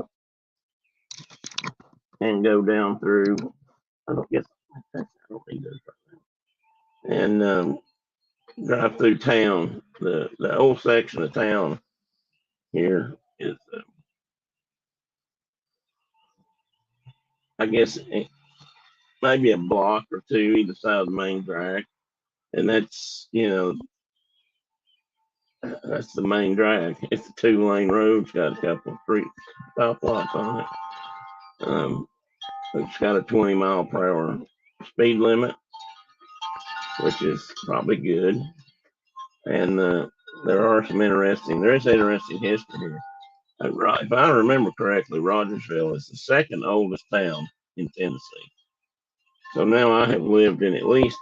and go down through. I don't guess I don't need those right now. And drive through town. The old section of town here is, I guess, maybe a block or two either side of the main drag, and that's the main drag. It's a 2-lane road. It's got a couple of street stop lots on it. It's got a 20-mile-per-hour speed limit, which is probably good. And there is interesting history here. If I remember correctly, Rogersville is the second oldest town in Tennessee. So now I have lived in at least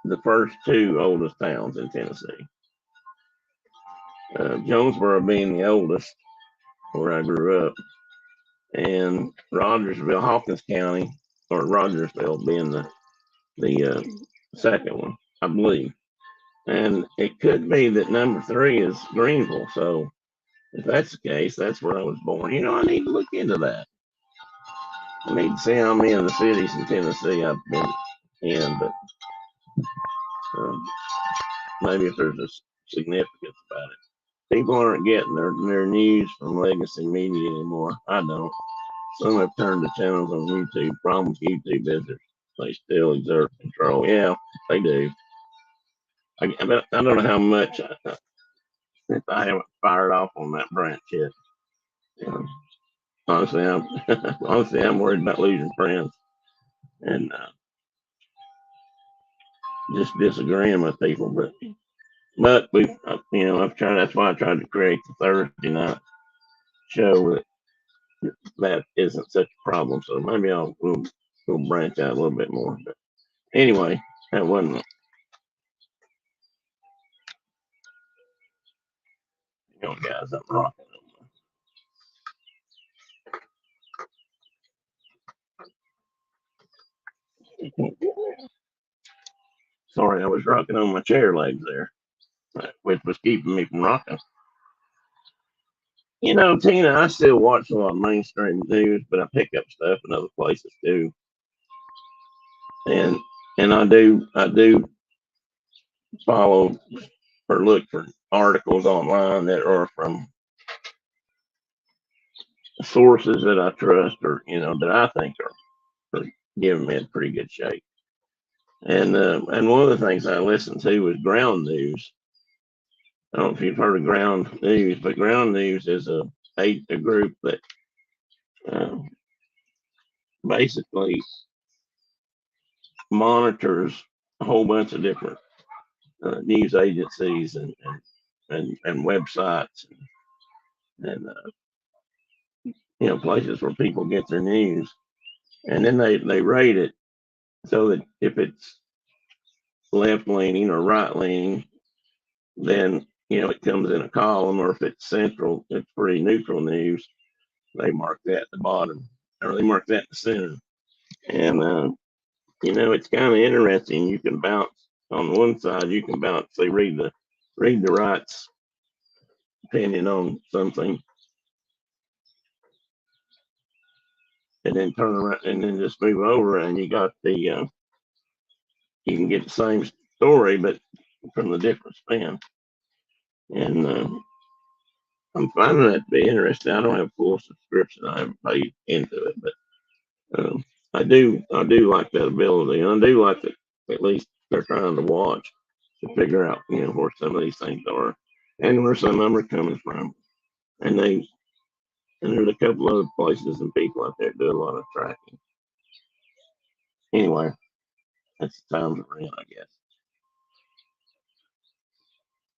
the first two oldest towns in Tennessee. Jonesboro being the oldest, where I grew up, and Rogersville, Hawkins County, or Rogersville being the second one, I believe. And it could be that number 3 is Greenville. So if that's the case, that's where I was born. I need to look into that. I need to see how many of the cities in Tennessee I've been in, but um, maybe if there's a significance about it. People aren't getting their news from legacy media anymore. I don't. Some have turned to channels on YouTube. Problem with YouTube visitors, they still exert control. Yeah, they do. I don't know how much since I haven't fired off on that branch yet. Honestly, I'm worried about losing friends and just disagreeing with people. But I've tried. That's why I tried to create the Thursday night show that isn't such a problem. So maybe we'll branch out a little bit more. But anyway, that wasn't. Guys, I'm rocking. Sorry, I was rocking on my chair legs there, which was keeping me from rocking. Tina, I still watch a lot of mainstream news, but I pick up stuff in other places too. And I do follow or look for articles online that are from sources that I trust or that I think are giving me a pretty good shape. And one of the things I listen to is Ground News. I don't know if you've heard of Ground News, but Ground News is a group that uh, basically monitors a whole bunch of different news agencies and websites and places where people get their news, and then they rate it so that if it's left leaning or right leaning, then it comes in a column, or if it's central, it's pretty neutral news. They mark that at the bottom, or they mark that in the center, and it's kind of interesting. You can bounce on one side. You can bounce. They read the right's opinion on something, and then turn around and then just move over, and you got you can get the same story, but from the different spin. And I'm finding that to be interesting. I don't have full subscription. I haven't paid into it, but I do like that ability, and I do like that at least they're trying to watch to figure out where some of these things are and where some of them are coming from. And there's a couple other places and people out there do a lot of tracking. Anyway, that's the times we're in, I guess.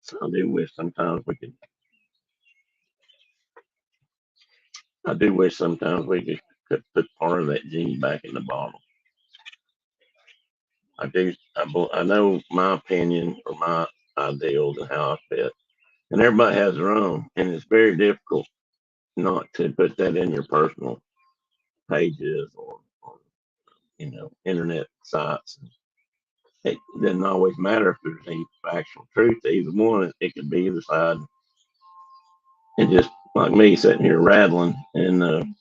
So I do wish sometimes we could. I do wish sometimes we could put part of that genie back in the bottle. I do. I know my opinion or my ideals and how I fit, and everybody has their own, and it's very difficult not to put that in your personal pages or internet sites. It doesn't always matter if there's any factual truth to either one. It could be either side, and just like me sitting here rattling, and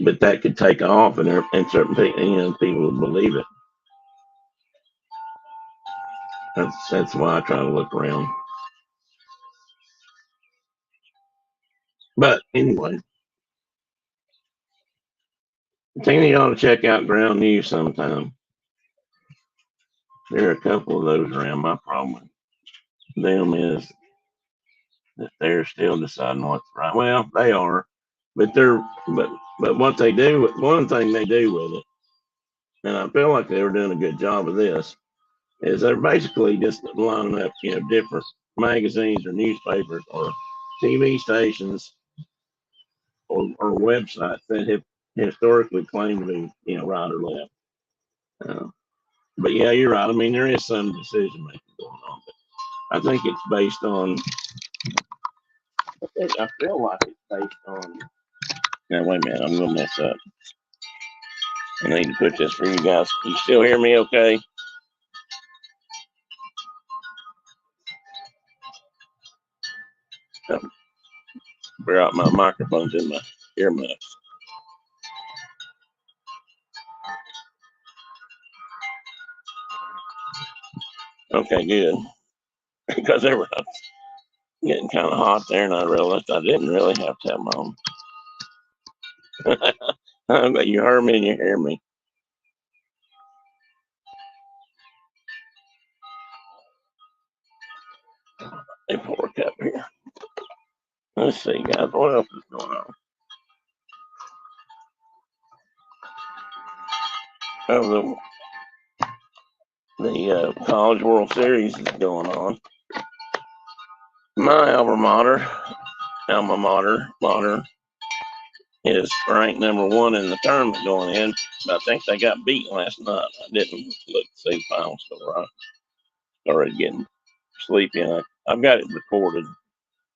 but that could take off, and certain people, people will believe it. That's why I try to look around. But anyway, I think you ought to check out Ground News sometime. There are a couple of those around. My problem with them is that they're still deciding what's right. Well, they are, but but what they do, one thing they do with it, and I feel like they were doing a good job of this, is they're basically just lining up, different magazines or newspapers or TV stations or websites that have historically claimed to be, right or left. Uh, but yeah, you're right. I mean, there is some decision making going on, but I think it's based on. I feel like it's based on. Now wait a minute, I'm gonna mess up. I need to put this for you guys. You still hear me? Okay. Bear out my microphone's in my earmuffs. Okay, good. Because they were getting kind of hot there, and I realized I didn't really have to have my own. But you heard me and you hear me. They pour a cup here. Let's see, guys, what else is going on? Oh, the College World Series is going on. My alma mater is ranked number one in the tournament going in. But I think they got beat last night. I didn't look to see the final score. I started getting sleepy, and I've got it recorded.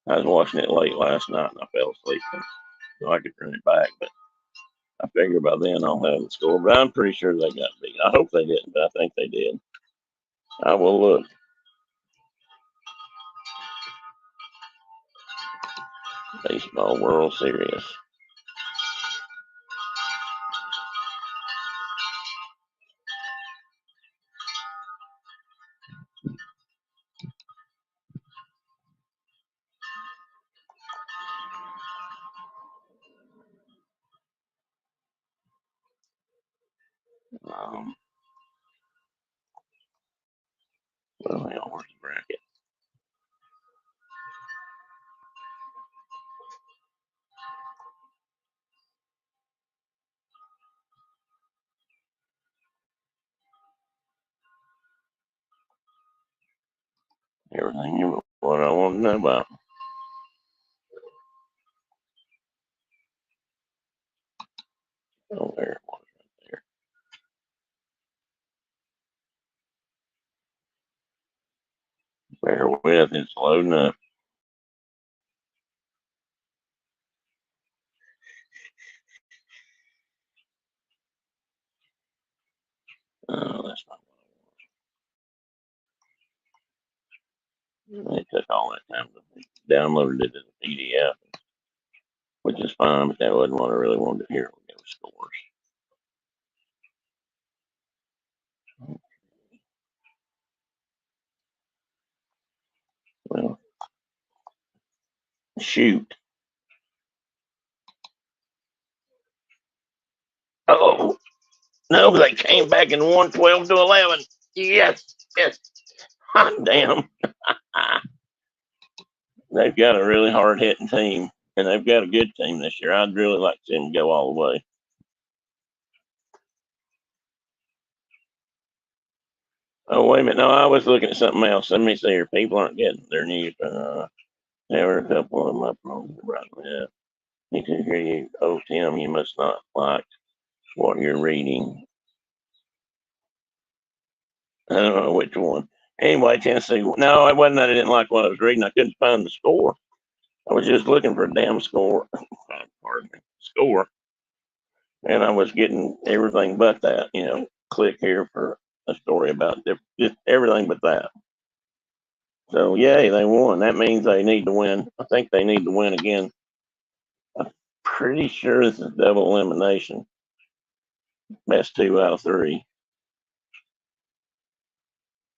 I was watching it late last night, and I fell asleep, so I could turn it back. But I figure by then I'll have the score. But I'm pretty sure they got beat. I hope they didn't, but I think they did. I will look. Baseball World Series. Um, well, hang on, where's the bracket? Everything you what I want to know about. Oh, there it was right there. Bear with, it's loading up. Oh, that's not what it took all that time to download it as a PDF, which is fine, but that wasn't what I really wanted to hear when it was scores. Well, shoot. Oh, no, they came back and won 12-11. Yes, yes. Hot damn. They've got a really hard hitting team, and they've got a good team this year. I'd really like to see them go all the way. Oh, wait a minute. No, I was looking at something else. Let me see here. People aren't getting their news. There were a couple of them up on the right. Yeah. You can hear you. Oh, Tim, you must not like what you're reading. I don't know which one. Anyway, Tennessee. No, it wasn't that I didn't like what I was reading. I couldn't find the score. I was just looking for a damn score. Pardon me. Score. And I was getting everything but that. Click here for a story about just everything but that. So, yay, they won. That means they need to win. I think they need to win again. I'm pretty sure this is double elimination. Best 2 out of 3.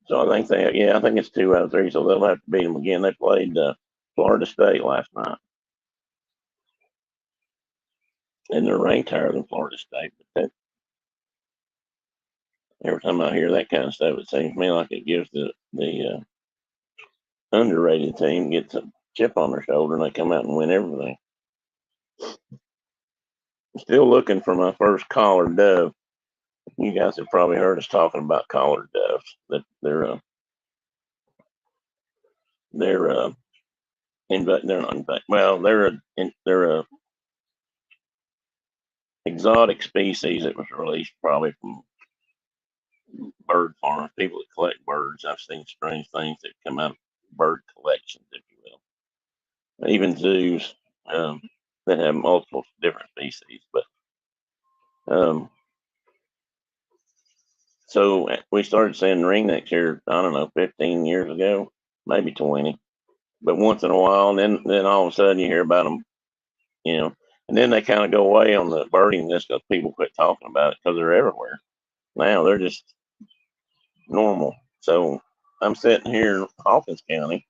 So I think I think it's 2 out of 3. So they'll have to beat them again. They played Florida State last night, and they're ranked higher than Florida State. But every time I hear that kind of stuff, it seems to me like it gives the underrated team gets a chip on their shoulder, and they come out and win everything. I'm still looking for my first collared dove. You guys have probably heard us talking about collared doves. That they're not in fact. Well, they're a exotic species that was released probably from bird farmers, people that collect birds. I've seen strange things that come out of bird collections, if you will. Even zoos um, that have multiple different species. But um, so we started seeing ringnecks here, I don't know, 15 years ago, maybe 20. But once in a while, and then all of a sudden you hear about them, you know, and then they kind of go away on the birding list because people quit talking about it because they're everywhere. Now they're just normal. So I'm sitting here in Hawkins County,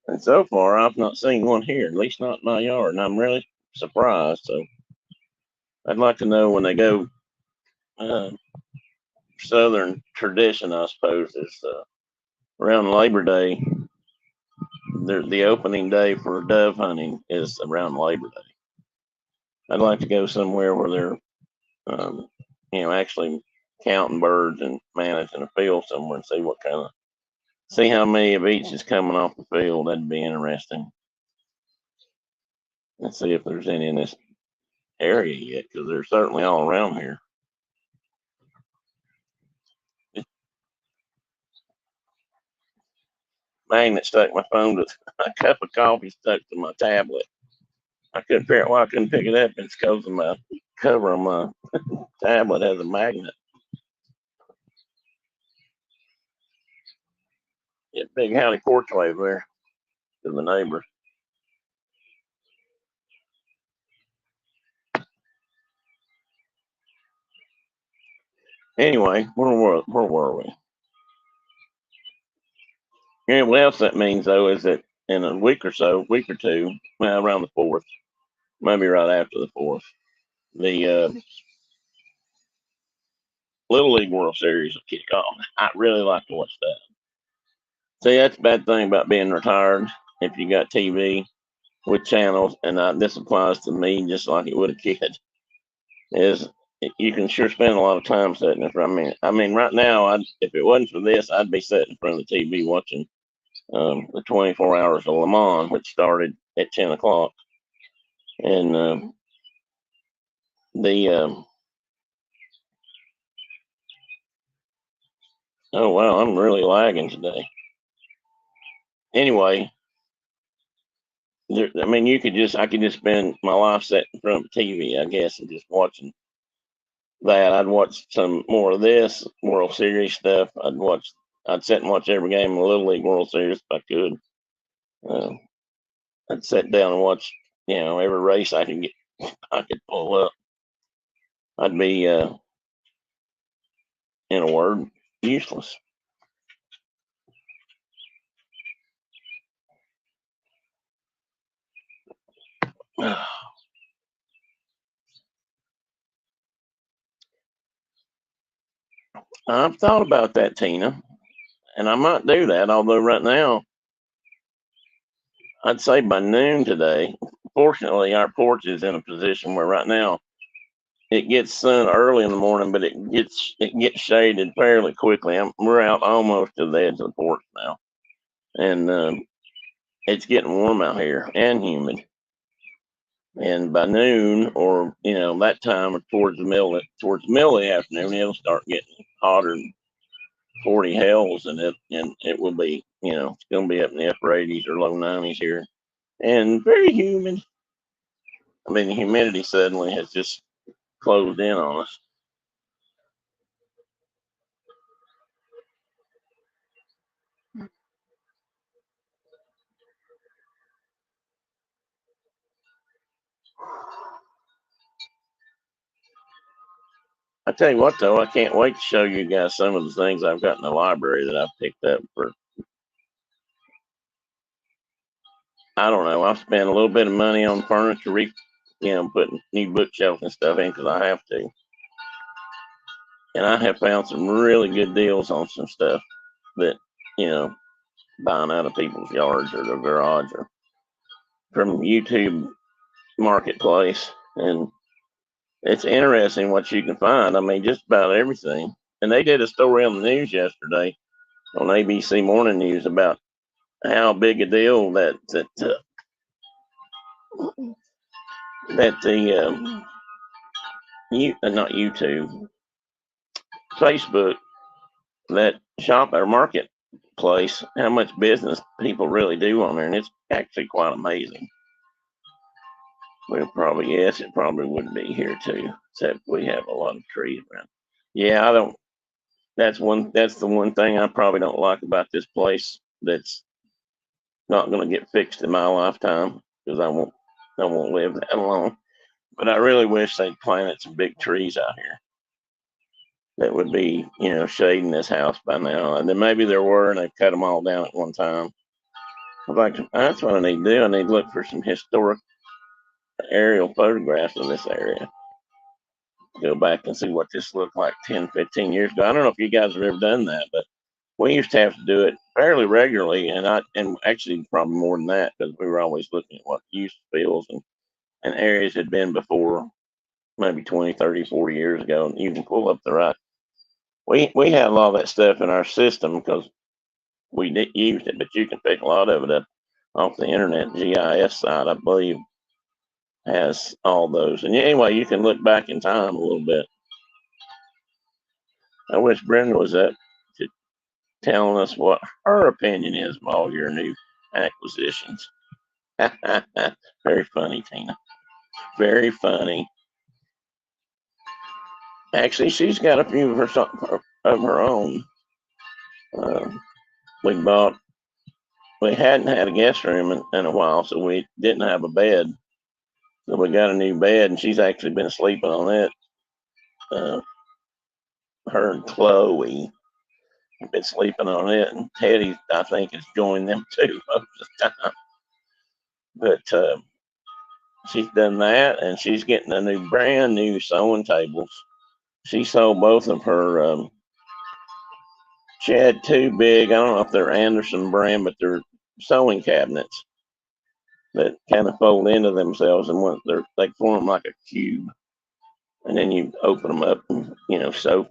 and so far I've not seen one here, at least not in my yard, and I'm really surprised. So I'd like to know when they go. Uh, Southern tradition, I suppose, is around Labor Day. The opening day for dove hunting is around Labor Day. I'd like to go somewhere where they're, actually counting birds and managing a field somewhere and see how many of each is coming off the field. That'd be interesting. And see if there's any in this area yet, because they're certainly all around here. Magnet stuck my phone to a cup of coffee stuck to my tablet. I couldn't figure out why I couldn't pick it up. It's because of my cover on my tablet has a magnet. Yeah, big howdy porch wave there to the neighbors. Anyway, where were we? Yeah, what else that means though is that in a week or two, well, around the 4th, maybe right after the 4th, the Little League World Series will kick off. I really like to watch that. See, that's the bad thing about being retired. If you got TV with channels, and this applies to me just like it would a kid, is you can sure spend a lot of time sitting in front. I mean, right now, if it wasn't for this, I'd be sitting in front of the TV watching the 24 Hours of Le Mans, which started at 10 o'clock. And the oh wow, I'm really lagging today. Anyway, I mean, I could just spend my life sitting in front of the TV, I guess, and just watching that. I'd watch some more of this World Series stuff. I'd sit and watch every game in the Little League World Series if I could. I'd sit down and watch, every race I could pull up. I'd be, in a word, useless. I've thought about that, Tina, and I might do that. Although right now, I'd say by noon today. Fortunately, our porch is in a position where right now it gets sun early in the morning, but it gets shaded fairly quickly. We're out almost to the edge of the porch now, and it's getting warm out here and humid. And by noon, or that time towards the middle of the afternoon, it'll start getting hotter than 40 hells, and it will be, it's going to be up in the upper 80s or low 90s here, and very humid. I mean, the humidity suddenly has just closed in on us. I tell you what, though, I can't wait to show you guys some of the things I've got in the library that I've picked up for. I don't know. I've spent a little bit of money on furniture, putting new bookshelves and stuff in because I have to. And I have found some really good deals on some stuff that, buying out of people's yards or their garage or from YouTube Marketplace. And it's interesting what you can find. I mean, just about everything. And they did a story on the news yesterday on ABC Morning News about how big a deal that the not YouTube, Facebook, that shop or marketplace, how much business people really do on there, and it's actually quite amazing. Well, probably yes, it probably would be here too, except we have a lot of trees around. Yeah, I don't. That's the one thing I probably don't like about this place. That's not going to get fixed in my lifetime because I won't live that long. But I really wish they'd planted some big trees out here that would be, shading this house by now. And then maybe there were, and they cut them all down at one time. Like, that's what I need to do. I need to look for some historic aerial photographs of this area. Go back and see what this looked like 10, 15 years ago. I don't know if you guys have ever done that, but we used to have to do it fairly regularly, and actually probably more than that because we were always looking at what used fields and areas had been before, maybe 20, 30, 40 years ago, and you can pull up the right. We had a lot of that stuff in our system because we used it, but you can pick a lot of it up off the internet. GIS site, I believe, has all those. And anyway, you can look back in time a little bit. I wish Brenda was up to telling us what her opinion is of all your new acquisitions. Very funny, Tina. Very funny. Actually, she's got a few of her own. Uh, we bought. We hadn't had a guest room in a while, so we didn't have a bed. So we got a new bed, and she's actually been sleeping on it. Her and Chloe have been sleeping on it, and Teddy, I think, has joined them too most of the time. But she's done that, and she's getting brand new sewing tables. She sold both of her. She had two big, I don't know if they're Anderson brand, but they're sewing cabinets that kind of fold into themselves, and they form like a cube. and then you open them up and sew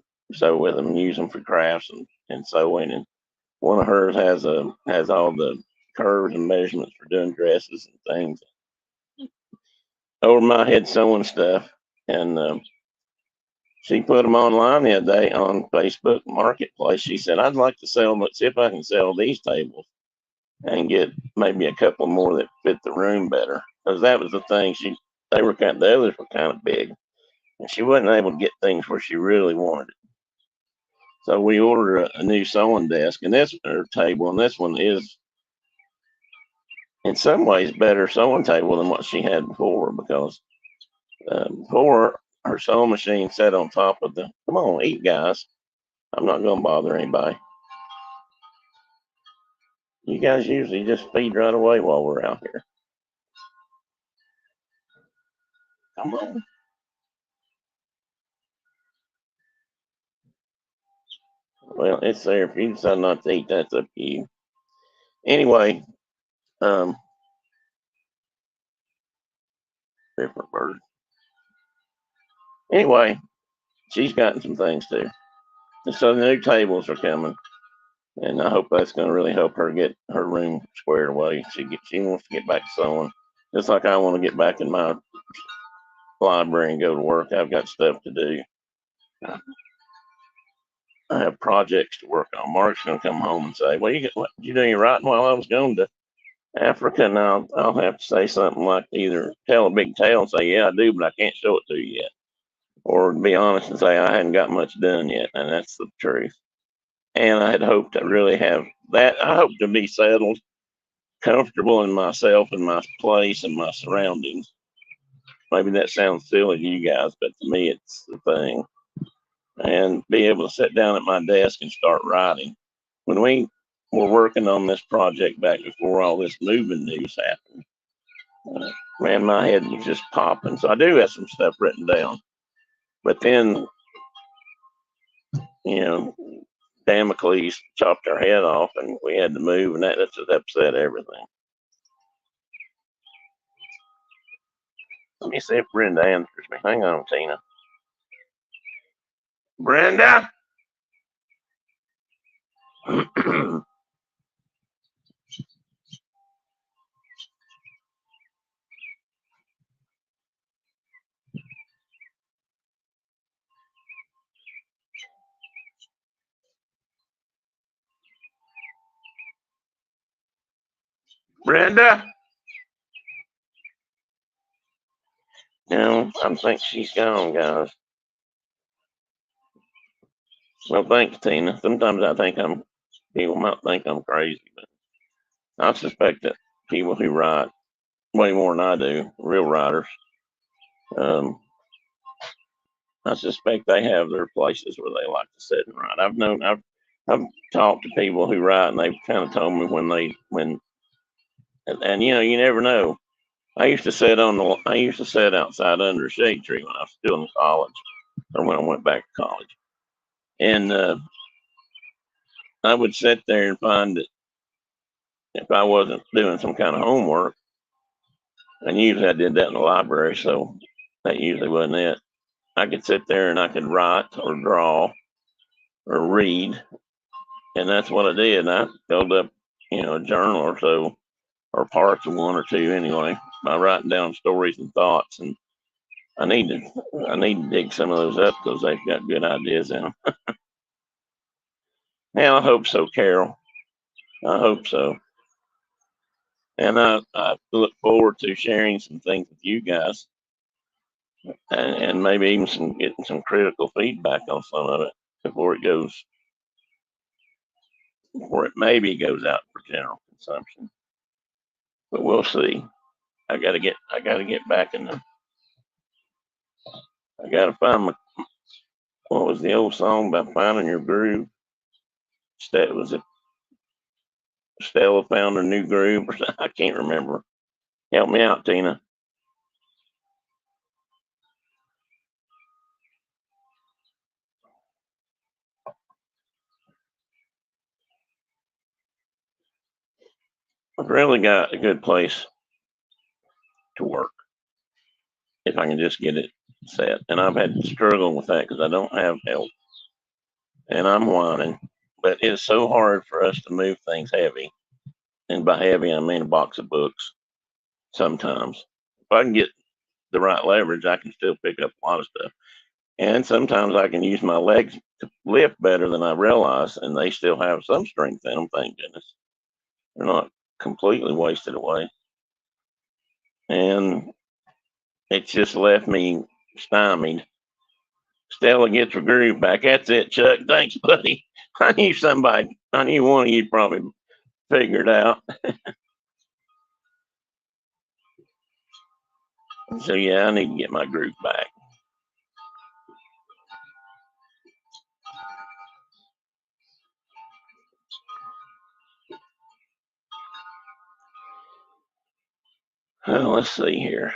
with them, and use them for crafts and sewing. And one of hers has all the curves and measurements for doing dresses and things. Over my head sewing stuff, and she put them online the other day on Facebook Marketplace. She said, "I'd like to sell, but see if I can sell these tables and get maybe a couple more that fit the room better." Because that was the thing. The others were kind of big, and she wasn't able to get things where she really wanted it. So we ordered a new sewing desk and this or table, and this one is in some ways better sewing table than what she had before, because before her sewing machine sat on top of the. Come on, eat, guys. I'm not going to bother anybody. You guys usually just feed right away while we're out here. Come on. Well, it's there. If you decide not to eat, that's up to you. Anyway, um, different bird. Anyway, she's gotten some things too. And so the new tables are coming, and I hope that's going to really help her get her room squared away. She wants to get back to sewing, just like I want to get back in my library and go to work. I've got stuff to do. I have projects to work on. Mark's going to come home and say, "Well, what did you do your writing while I was going to Africa?" And I'll have to say something like either tell a big tale and say, "Yeah, I do, but I can't show it to you yet," or be honest and say I hadn't got much done yet, and that's the truth. And I had hoped to really have that. I hope to be settled, comfortable in myself and my place and my surroundings. Maybe that sounds silly to you guys, but to me, it's the thing. And be able to sit down at my desk and start writing. When we were working on this project back before all this moving news happened, man, my head was just popping. So I do have some stuff written down. But then, you know, Damocles chopped our head off and we had to move, and that just upset everything. Let me see if Brenda answers me. Hang on, Tina. Brenda? Brenda? No, I think she's gone, guys. Well, thanks, Tina. Sometimes I think people might think I'm crazy, but I suspect that people who write way more than I do, real writers, um, I suspect they have their places where they like to sit and write. I've talked to people who write, and they've kind of told me and you never know. I used to sit outside under a shade tree when I was still in college, or when I went back to college, and I would sit there and find that if I wasn't doing some kind of homework, and usually I did that in the library, so that usually wasn't it. I could sit there and I could write or draw or read, and that's what I did. And I filled up, a journal or so, or parts of one or two anyway, by writing down stories and thoughts. And I need to dig some of those up because they've got good ideas in them. Yeah, I hope so, Carol. I hope so. And I look forward to sharing some things with you guys, and maybe even getting some critical feedback on some of it before it maybe goes out for general consumption. But we'll see. I gotta get back in the. I gotta find what was the old song about finding your groove? Was it Stella found her new groove or something? I can't remember. Help me out, Tina. I've really got a good place to work if I can just get it set, and I've had to struggle with that because I don't have help, and I'm whining. But it's so hard for us to move things heavy, and by heavy I mean a box of books. Sometimes, if I can get the right leverage, I can still pick up a lot of stuff, and sometimes I can use my legs to lift better than I realize, and they still have some strength in them. Thank goodness, they're not completely wasted away, and it's just left me stymied. Stella gets her groove back. That's it, Chuck. Thanks, buddy. I knew one of you probably figured out. So yeah, I need to get my groove back. Let's see here.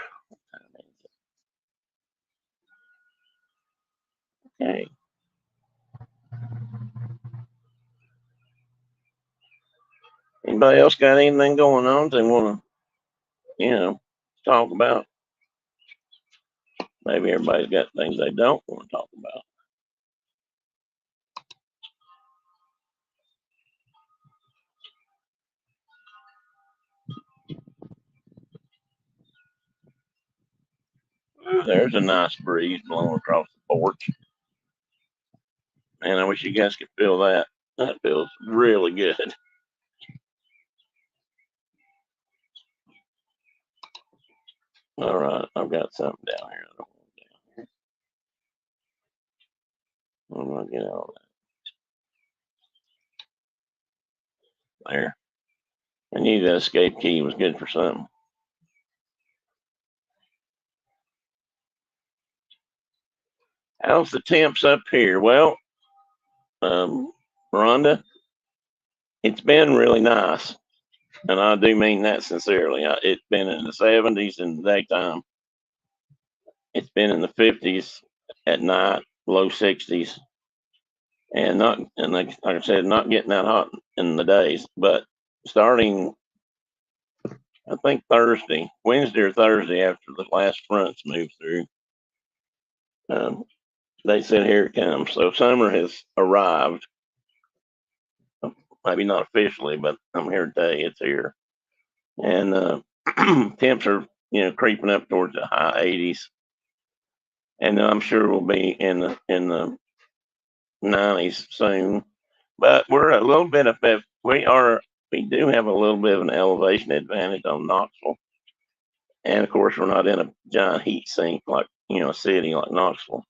Okay. Anybody else got anything going on they want to, talk about? Maybe everybody's got things they don't want to talk about. Ooh, there's a nice breeze blowing across the porch. Man, I wish you guys could feel that. That feels really good. All right, I've got something down here. I don't want down here. I'm gonna get all that there. I knew that escape key was good for something. How's the temps up here? Well, Rhonda, it's been really nice, and I do mean that sincerely. It's been in the 70s in the daytime. It's been in the 50s at night, low 60s, and like I said, not getting that hot in the days. But starting, I think Wednesday or Thursday, after the last fronts moved through, um, they said here it comes. So summer has arrived. Maybe not officially, but I'm here today. It's here, and temps are creeping up towards the high 80s, and I'm sure we'll be in the 90s soon. But we're a little bit of we do have a little bit of an elevation advantage on Knoxville, and of course we're not in a giant heat sink like a city like Knoxville.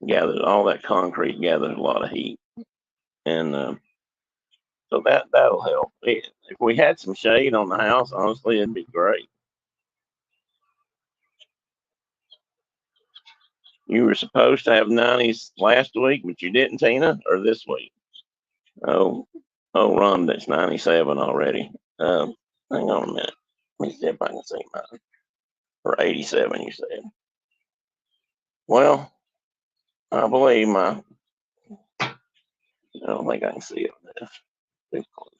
Gathers all that concrete gathers a lot of heat, and so that'll help. If we had some shade on the house, honestly, it'd be great. You were supposed to have 90s last week, but you didn't, Tina, or this week? Oh, oh, Ron, that's 97 already. Hang on a minute. Let me see if I can see mine. Or 87, you said. Well, I believe I don't think I can see it on this. Too close.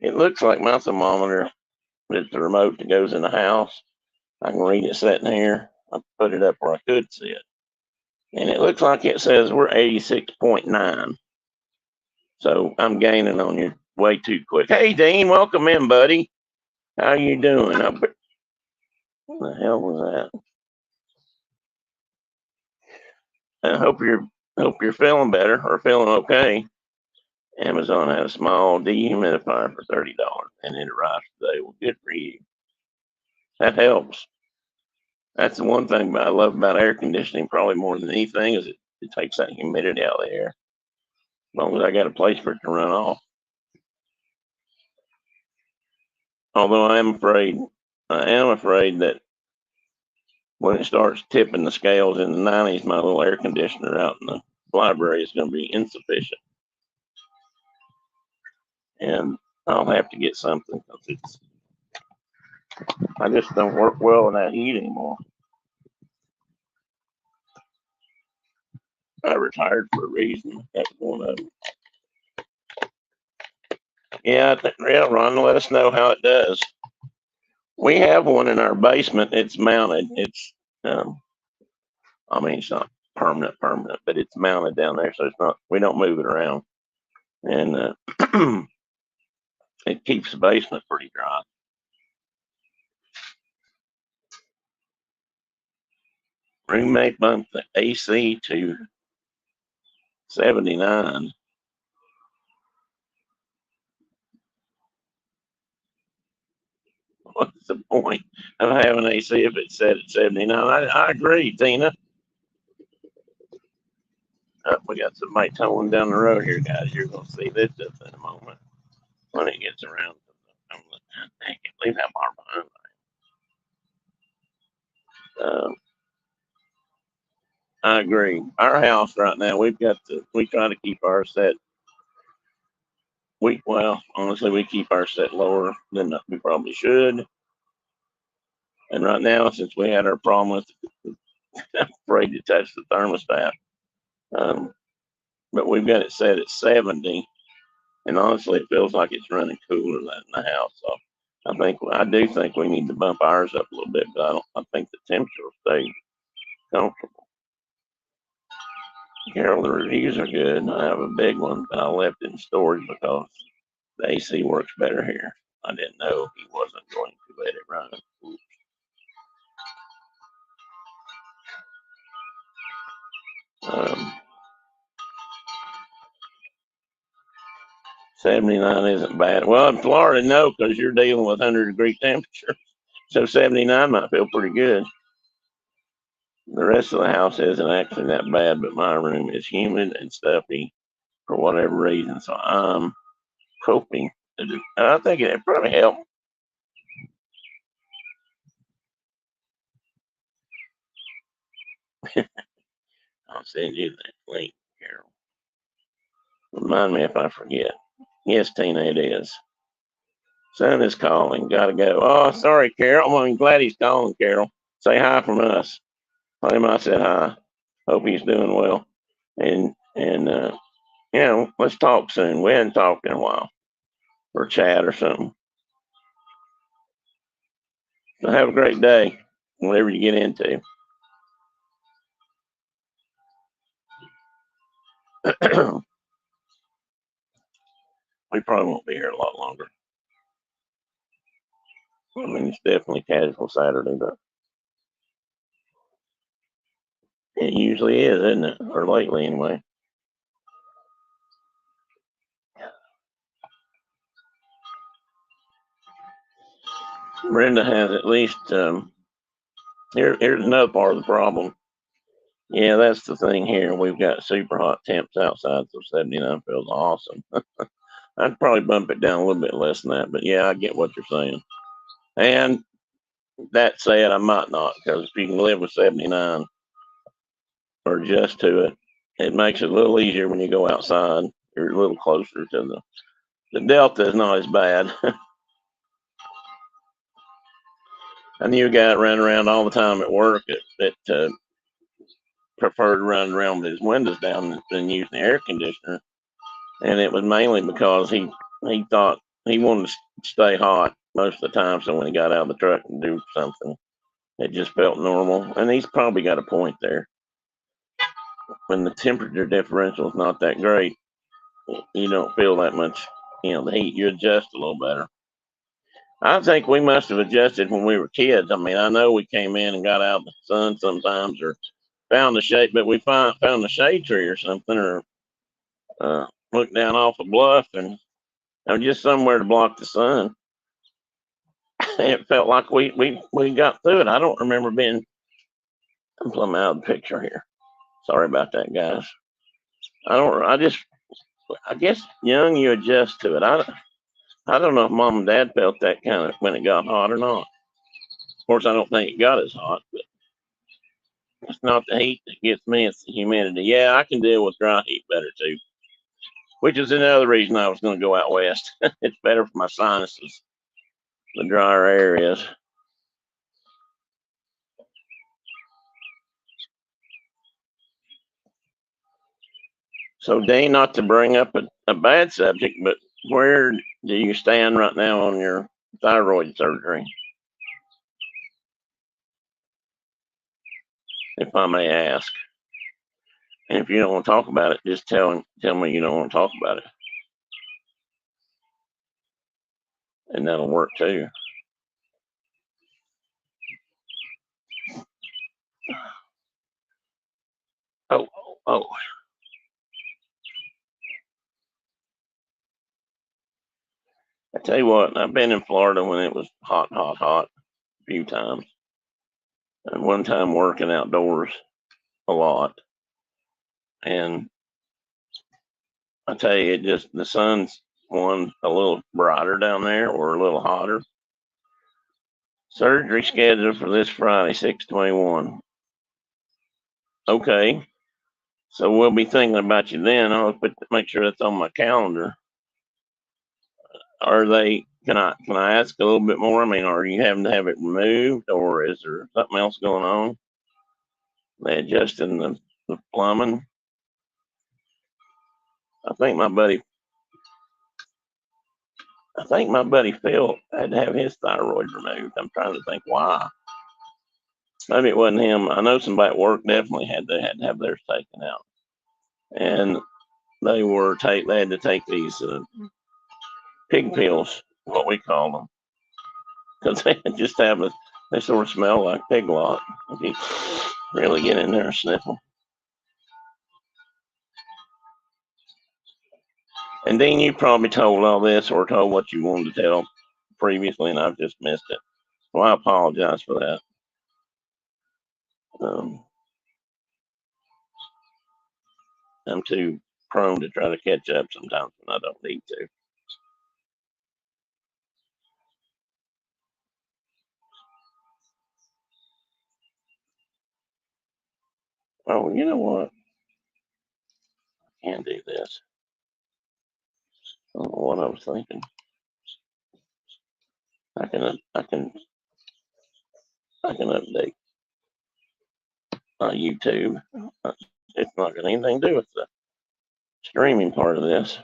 It looks like my thermometer is the remote that goes in the house. I can read it sitting here. I put it up where I could see it. And it looks like it says we're 86.9. So I'm gaining on you way too quick. Hey, Dean, welcome in, buddy. How you doing? What the hell was that? I hope you're feeling better or feeling okay. Amazon had a small dehumidifier for $30, and it arrived today. Well, good for you. That helps. That's the one thing I love about air conditioning, probably more than anything, is it takes that humidity out of the air. As long as I got a place for it to run off. Although I am afraid that when it starts tipping the scales in the 90s, my little air conditioner out in the library is going to be insufficient. And I'll have to get something because I just don't work well in that heat anymore. I retired for a reason. That's one of them. Yeah, Ron, let us know how it does. We have one in our basement. It's mounted. Um, I mean, it's not permanent, but it's mounted down there, so it's not. We don't move it around, and it keeps the basement pretty dry. Roommate bumped the AC to 79. What's the point of having AC if it's set at 79? I agree, Tina. We got somebody towing down the road here, guys. You're going to see this just in a moment when it gets around. I can't believe how far behind I am. I agree. Our house right now, we try to keep ours set. Well, honestly, we keep ours set lower than we probably should. And right now, since we had our problem with, I'm afraid to touch the thermostat. Um, but we've got it set at 70, and honestly, it feels like it's running cooler than in the house. So I do think we need to bump ours up a little bit, but I think the temperature will stay comfortable. Carol, the reviews are good. I have a big one, but I left it in storage because the AC works better here. I didn't know he wasn't going to let it run. Um, 79 isn't bad. Well, in Florida, no, because you're dealing with 100-degree temperature. So 79 might feel pretty good. The rest of the house isn't actually that bad, but my room is humid and stuffy for whatever reason. So I'm hoping I think it probably help. I'll send you that link, Carol. Remind me if I forget. Yes, Tina, it is. Son is calling. Gotta go. Oh, sorry, Carol. I'm glad he's calling, Carol. Say hi from us. Tell him I said hi. Hope he's doing well. And let's talk soon. We haven't talked in a while. Or chat or something. So have a great day, whatever you get into. We probably won't be here a lot longer. I mean, it's definitely casual Saturday, but it usually is, isn't it? Or lately, anyway. Brenda has at least. Here's another part of the problem. Yeah, that's the thing here. We've got super hot temps outside, so 79 feels awesome. I'd probably bump it down a little bit less than that, but yeah, I get what you're saying. And that said, I might not, because if you can live with 79 or adjust to it, it makes it a little easier when you go outside. You're a little closer to the delta is not as bad. I knew a guy that ran around all the time at work that preferred running around with his windows down than using the air conditioner, and it was mainly because he thought he wanted to stay hot most of the time. So when he got out of the truck and do something, it just felt normal. And he's probably got a point there. When the temperature differential is not that great, you don't feel that much. The heat. You adjust a little better. I think we must have adjusted when we were kids. I mean, I know we came in and got out in the sun sometimes, or found the shade, but we found a shade tree or something, or looked down off a bluff and just somewhere to block the sun. It felt like we got through it. I don't remember being. I'm plumb out of the picture here. Sorry about that, guys. I don't. I guess young you adjust to it. I don't know if mom and dad felt that kind of when it got hot or not. Of course, I don't think it got as hot, but it's not the heat that gets me, it's the humidity. Yeah, I can deal with dry heat better too, which is another reason I was going to go out west. It's better for my sinuses, the drier areas. So, Dane, not to bring up a bad subject, but where do you stand right now on your thyroid surgery? if I may ask. And if you don't want to talk about it, just tell me you don't want to talk about it, and that'll work too. Oh, oh, oh. I tell you what, I've been in Florida when it was hot, hot, hot a few times. And one time working outdoors a lot. And I tell you, it just, the sun's a little brighter down there or a little hotter. Surgery scheduled for this Friday, 6/21. Okay. So we'll be thinking about you then. Make sure that's on my calendar. Are they, can I ask a little bit more? I mean, are you having to have it removed or is there something else going on? They adjusting the plumbing. I think my buddy Phil had to have his thyroid removed. I'm trying to think why. Maybe it wasn't him. I know somebody at work definitely had to have theirs taken out. And they had to take these pig pills, what we call them, because they sort of smell like pig lot if you really get in there and sniff them. And Dean, you probably told all this or told what you wanted to tell previously, and I've just missed it. Well, I apologize for that. I'm too prone to try to catch up sometimes when I don't need to. Oh, you know what? I can do this. I don't know what I was thinking. I can update YouTube. It's not got anything to do with the streaming part of this.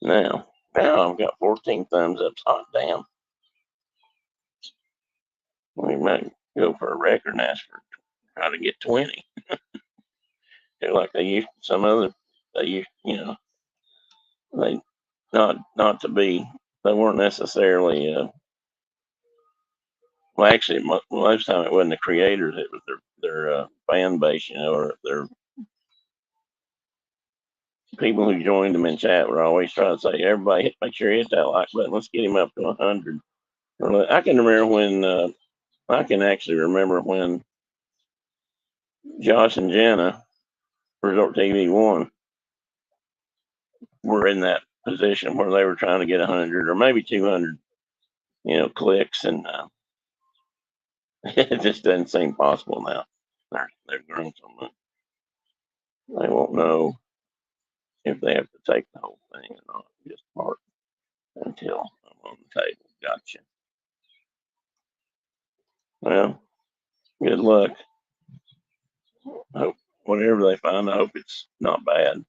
Now I've got 14 thumbs up. Hot damn. We might go for a record and ask for try to get 20. Like they used some other they not to be, they weren't necessarily well, actually most time it wasn't the creators, it was their fan base, or their people who joined them in chat were always trying to say, everybody make sure you hit that like button, let's get him up to 100. I can remember when I can actually remember when Josh and Jenna, Resort TV 1, were in that position where they were trying to get 100 or maybe 200, clicks, and it just doesn't seem possible now. They've grown so much. They won't know if they have to take the whole thing or not, just part until I'm on the table. Gotcha. Well, good luck. Hope whatever they find, I hope it's not bad.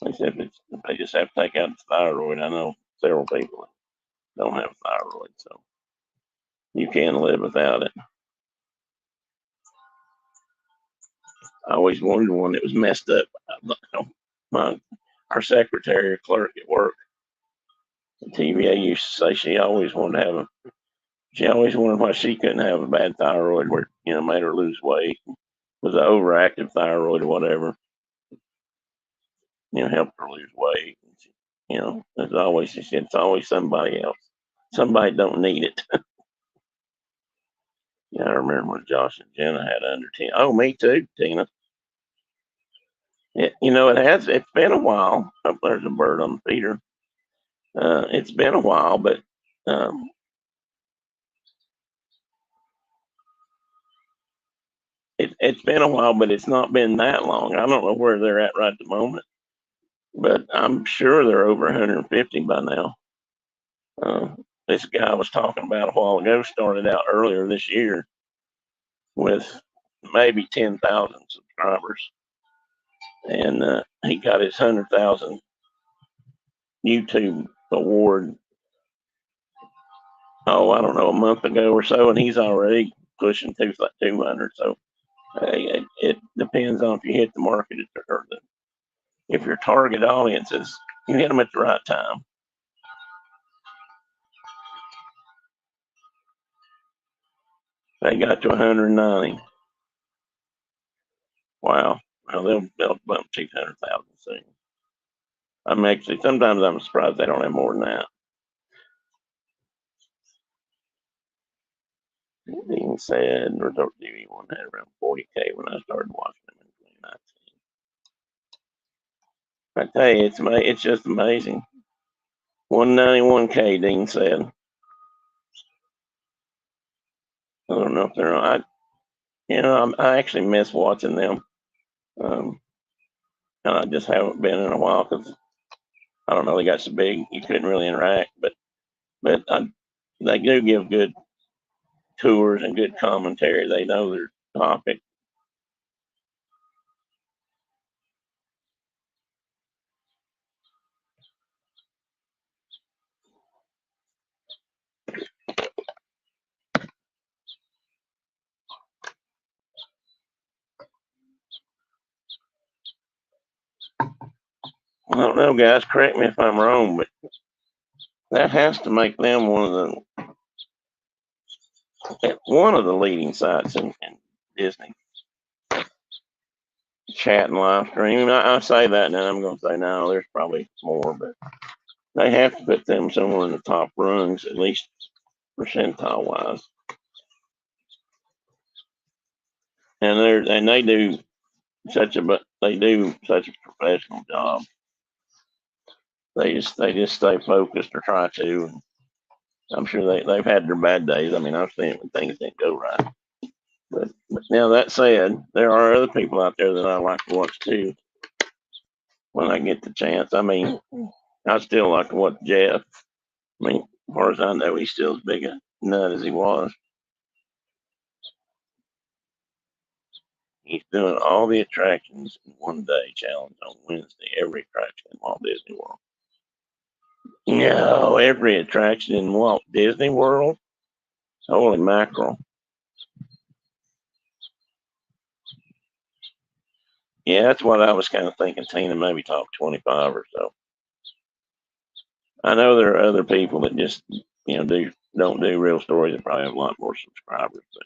Except if they just have to take out the thyroid. I know several people that don't have thyroid, so you can live without it. I always wanted one that was messed up. Our secretary or clerk at work, the TVA, used to say she always wanted to have she always wondered why she couldn't have a bad thyroid where, made her lose weight. Was an overactive thyroid or whatever, helped her lose weight. There's always, she said, it's always somebody else. Somebody don't need it. Yeah, I remember when Josh and Jenna had under 10. Oh, me too, Tina. It's been a while. Oh, there's a bird on the feeder. It's been a while, but it's been a while, but it's not been that long. I don't know where they're at right at the moment, but I'm sure they're over 150 by now. This guy I was talking about a while ago started out earlier this year with maybe 10,000 subscribers, and he got his 100,000 YouTube award oh, I don't know, a month ago or so, and he's already pushing 200. So it depends on if you hit the market or if your target audiences, you hit them at the right time. They got to 190. Wow. Well, they'll bump 200,000 soon. Sometimes I'm surprised they don't have more than that. Dean said Resort TV one had around 40K when I started watching them in 2019. I tell you, it's just amazing. 191K, Dean said. I don't know if they're on. I actually miss watching them. And I just haven't been in a while because I don't know, they got so big you couldn't really interact. But they do give good tours and good commentary. They know their topic. I don't know, guys. Correct me if I'm wrong, but that has to make them one of the leading sites in Disney chat and live streaming. I say that, and then I'm going to say no. There's probably more, but they have to put them somewhere in the top rungs, at least percentile wise. And they do such a professional job. They just stay focused or try to. I'm sure they've had their bad days. I mean, I've seen it when things didn't go right. But now that said, there are other people out there that I like to watch too when I get the chance. I mean, I still like to watch Jeff. I mean, as far as I know, he's still as big a nut as he was. He's doing all the attractions in one day challenge on Wednesday, every attraction in Walt Disney World. No, every attraction in Walt Disney World? Holy mackerel. Yeah, that's what I was kind of thinking. Tina maybe talk 25 or so. I know there are other people that just, don't do real stories that probably have a lot more subscribers, but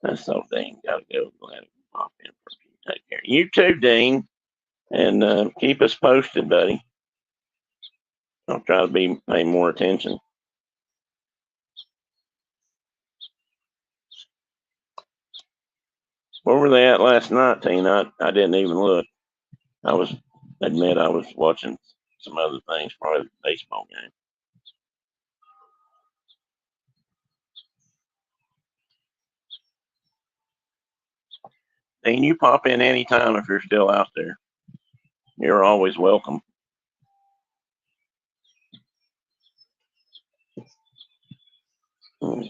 that's so Dean. Gotta go. Glad to pop in for a few. Take care. You too, Dean. And keep us posted, buddy. I'll try to pay more attention. Where were they at last night, Tina? I didn't even look. I was watching some other things, probably the baseball game. Dean, you pop in anytime if you're still out there. You're always welcome. Oh,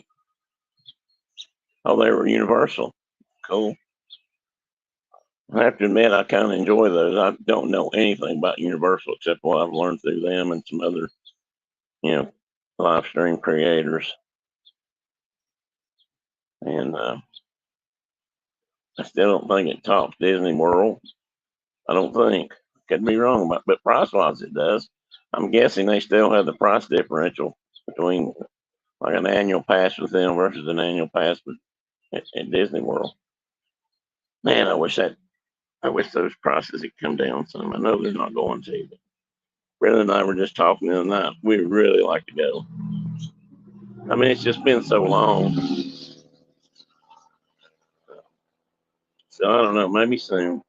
they were Universal. Cool. I have to admit, I kind of enjoy those. I don't know anything about Universal except what I've learned through them and some other, you know, live stream creators. And I still don't think it tops Disney World. I don't think. Could be wrong, but price wise, it does. I'm guessing they still have the price differential between like an annual pass with them versus an annual pass at Disney World. Man, I wish those prices had come down some. I know they're not going to. But Brenda and I were just talking the other night. We would really like to go. I mean, it's just been so long. So I don't know. Maybe soon.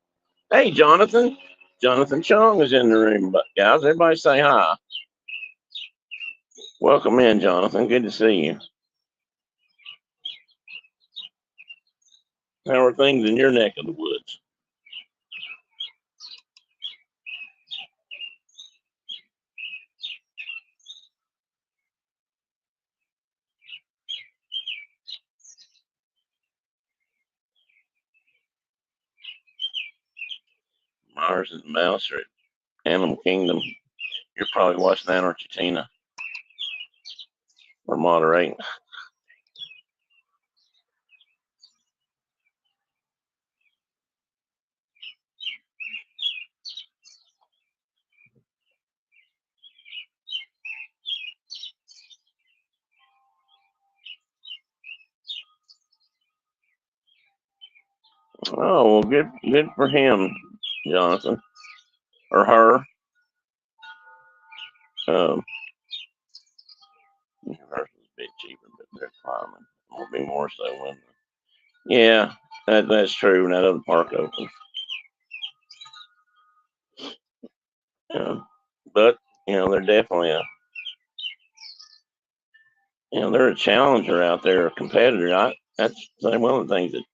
Hey, Jonathan. Jonathan Chong is in the room. But guys, everybody say hi. Welcome in, Jonathan. Good to see you. How are things in your neck of the woods? Mars and the Mouse or Animal Kingdom. You're probably watching that, aren't you, Tina? or moderating. Oh, well, good for him, Jonathan, or her. Hers is a bit cheaper, but they're climbing. Won't be more so when. Yeah, that's true. When that other park opens, but they're definitely they're a challenger out there, a competitor. That's one of the things that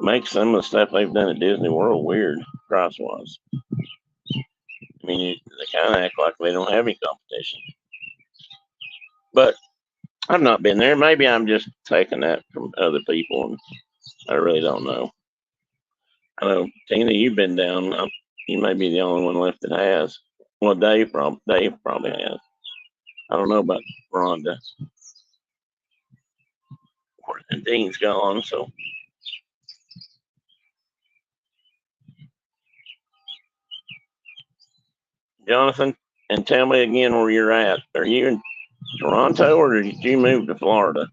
makes some of the stuff they've done at Disney World weird, price wise. I mean, they kind of act like they don't have any competition. But I've not been there. Maybe I'm just taking that from other people, and I really don't know. I know, Tina, you've been down. You may be the only one left that has. Well, Dave probably has. I don't know about Rhonda. And Dean's gone, so. Jonathan, and tell me again where you're at. Are you in Toronto or did you move to Florida?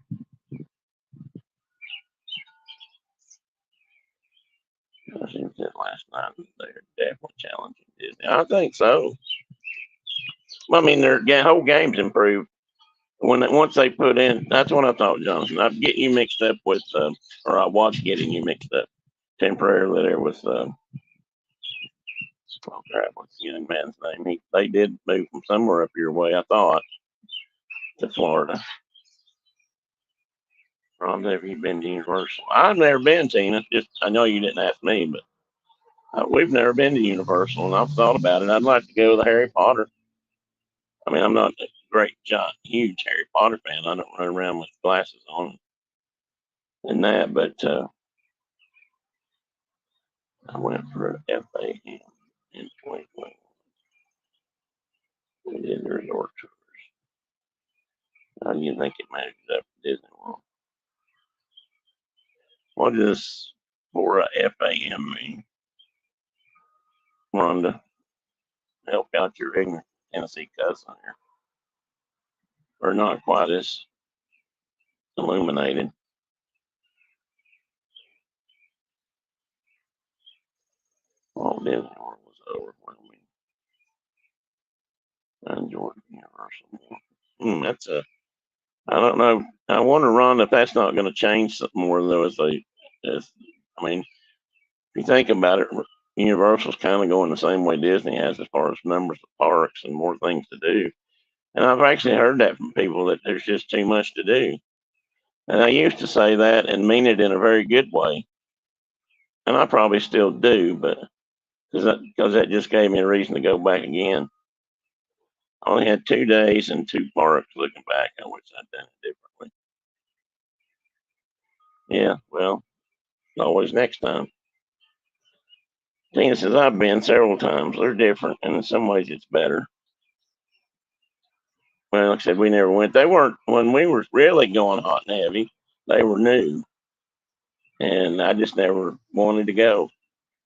I think that last night they're definitely challenging Disney. I think so. I mean, their whole game's improved. Once they put in, that's what I thought, Jonathan. I'd get you mixed up with, or I was getting you mixed up temporarily there with, oh crap, what's the young man's name? They did move from somewhere up your way, I thought, to Florida. Rhonda, have you been to Universal? I've never been, Tina. Just I know you didn't ask me, but we've never been to Universal, and I've thought about it. I'd like to go to the Harry Potter. I mean, I'm not a great, huge Harry Potter fan. I don't run around with glasses on and that, but I went for an FAM in 2020. We did the resort tours. How do you think it matches up to Disney World? What does for a FAM mean? Rhonda, help out your ignorant Tennessee cousin here. Or not quite as illuminated. Walt Disney World was overwhelming. I enjoyed Universal. That's a. I don't know. I wonder, Ron, if that's not going to change something more though. I mean, if you think about it, Universal's kind of going the same way Disney has as far as numbers of parks and more things to do. And I've actually heard that from people that there's just too much to do. And I used to say that and mean it in a very good way. And I probably still do, but because that just gave me a reason to go back again. I only had 2 days and 2 parks. Looking back, I wish I'd done it differently. Yeah, well, always next time. Tina says I've been several times. They're different, and in some ways it's better. Well, like I said, we never went. They weren't when we were really going hot and heavy. They were new, and I just never wanted to go.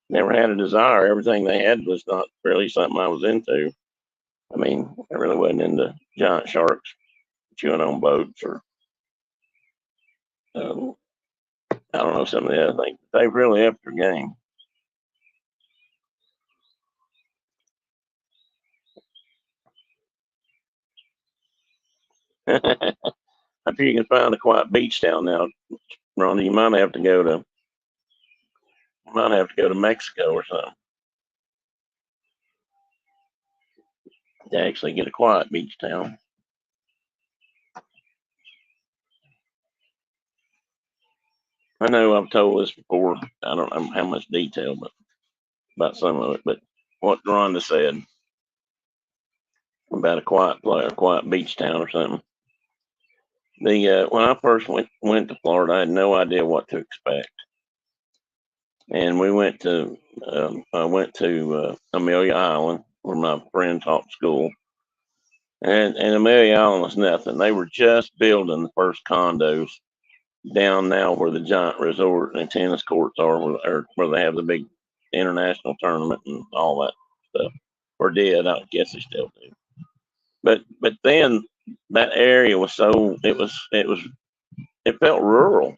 Never had a desire. Everything they had was not really something I was into. I mean, I really wasn't into giant sharks chewing on boats or um, I don't know some of the other things. They really upped their game. I think you can find a quiet beach down now, Ronnie. You might have to go to Mexico or something to actually get a quiet beach town. I know I've told this before. I don't know how much detail, but about some of it. But what Rhonda said about a quiet beach town or something. The when I first went to Florida, I had no idea what to expect, and we went to I went to Amelia Island where my friend taught school, And Amelia Island was nothing. They were just building the first condos down now where the giant resort and tennis courts are, where they have the big international tournament and all that stuff. Or did, I guess they still do. But then that area was so it felt rural.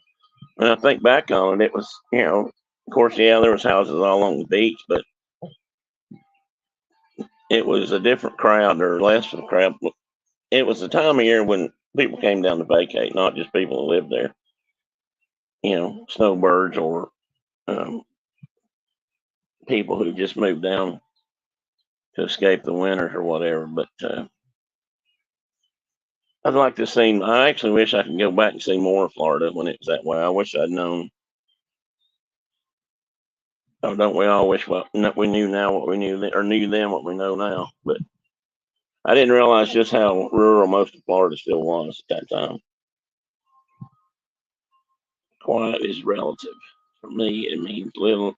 When I think back on it, it was, of course, yeah, there was houses all along the beach, but it was a different crowd or less of a crowd. It was the time of year when people came down to vacate, not just people who lived there. Snowbirds or um, people who just moved down to escape the winters or whatever. But I'd like to see. I actually wish I could go back and see more of Florida when it was that way. I wish I'd known. Oh, don't we all wish we knew now what we knew then, or knew then what we know now? But I didn't realize just how rural most of Florida still was at that time. Quiet is relative. For me, it means little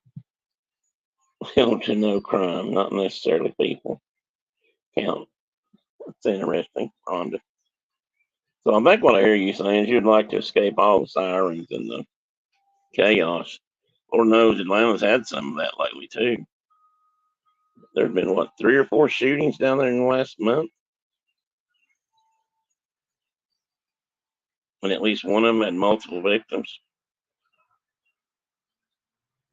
to no crime, not necessarily people count. It's interesting, Rhonda. So I think what I hear you saying is you'd like to escape all the sirens and the chaos. Lord knows Atlanta's had some of that lately too. There's been what, 3 or 4 shootings down there in the last month, and at least one of them had multiple victims.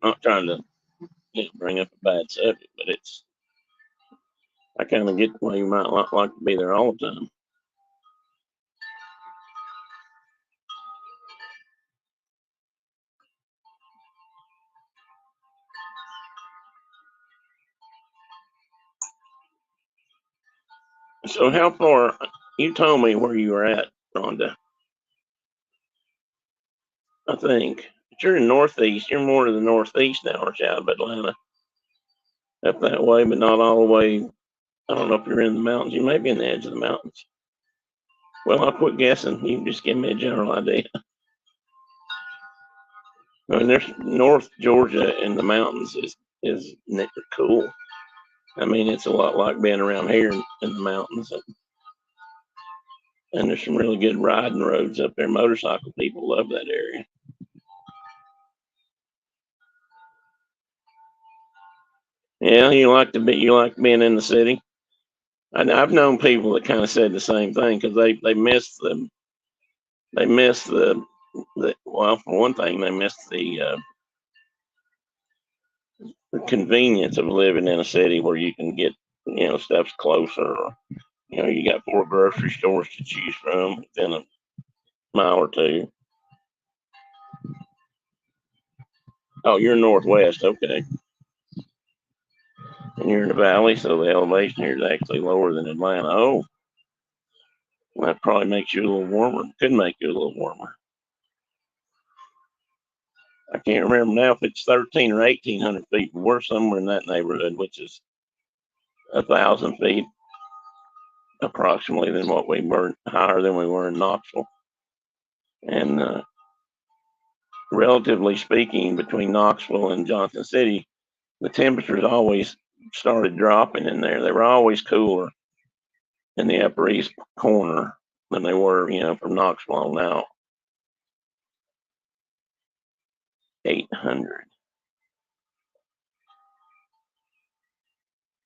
Not trying to bring up a bad subject, but I kind of get why you might not like to be there all the time. So how far? You told me where you were at, Rhonda. I think. But you're in Northeast. You're more to the Northeast now, aren't you, out of Atlanta? Up that way, but not all the way. I don't know if you're in the mountains. You may be in the edge of the mountains. Well, I'll quit guessing. You can just give me a general idea. I mean, there's North Georgia in the mountains is cool. I mean, it's a lot like being around here in the mountains, and there's some really good riding roads up there. Motorcycle people love that area. Yeah, you like being in the city. I've known people that kind of said the same thing because they miss the well, for one thing, they miss the convenience of living in a city where you can get stuff's closer. Or, you got 4 grocery stores to choose from within a mile or two. Oh, you're northwest, okay, and you're in the valley, so the elevation here is actually lower than Atlanta. Oh, well, that probably makes you a little warmer. Could make you a little warmer. I can't remember now if it's 13 or 1,800 feet. But we're somewhere in that neighborhood, which is 1,000 feet approximately than what we were, higher than we were in Knoxville. And relatively speaking, between Knoxville and Johnson City, the temperatures always started dropping in there. They were always cooler in the upper east corner than they were, from Knoxville on out. 800.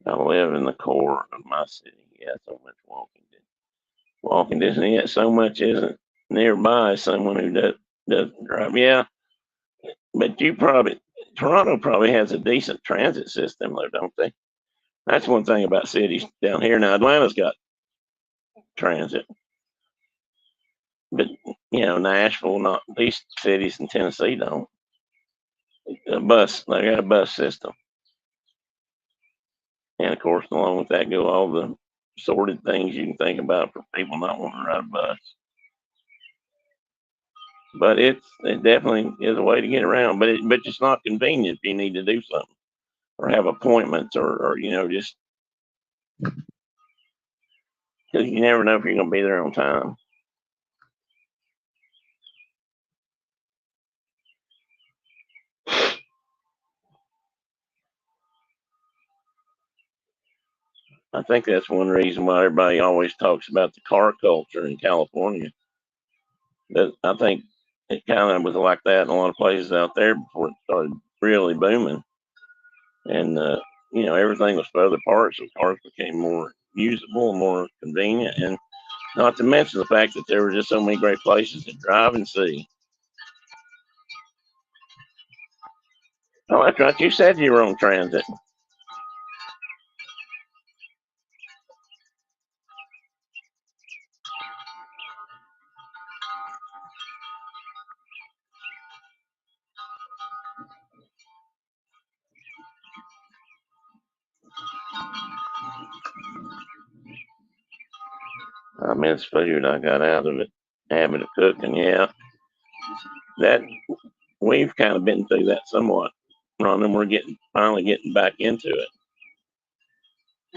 I live in the core of my city. Yeah, so much walking distance. Walking distance, yet so much isn't nearby as someone who doesn't drive. Yeah, but Toronto probably has a decent transit system, though, don't they? That's one thing about cities down here. Now, Atlanta's got transit, but Nashville, not these cities in Tennessee don't. They got a bus system, and of course, along with that go all the sordid things you can think about for people not wanting to ride a bus. But it definitely is a way to get around. But it's not convenient if you need to do something or have appointments or just because you never know if you're going to be there on time. I think that's one reason why everybody always talks about the car culture in California. That I think it kind of was like that in a lot of places out there before it started really booming. And everything was for other parts, so cars became more usable, more convenient, and not to mention the fact that there were just so many great places to drive and see. Oh, that's right. You said you were on transit. I miss food. I got out of it. Habit of cooking. Yeah, that we've kind of been through that somewhat, Ron, and we're finally getting back into it,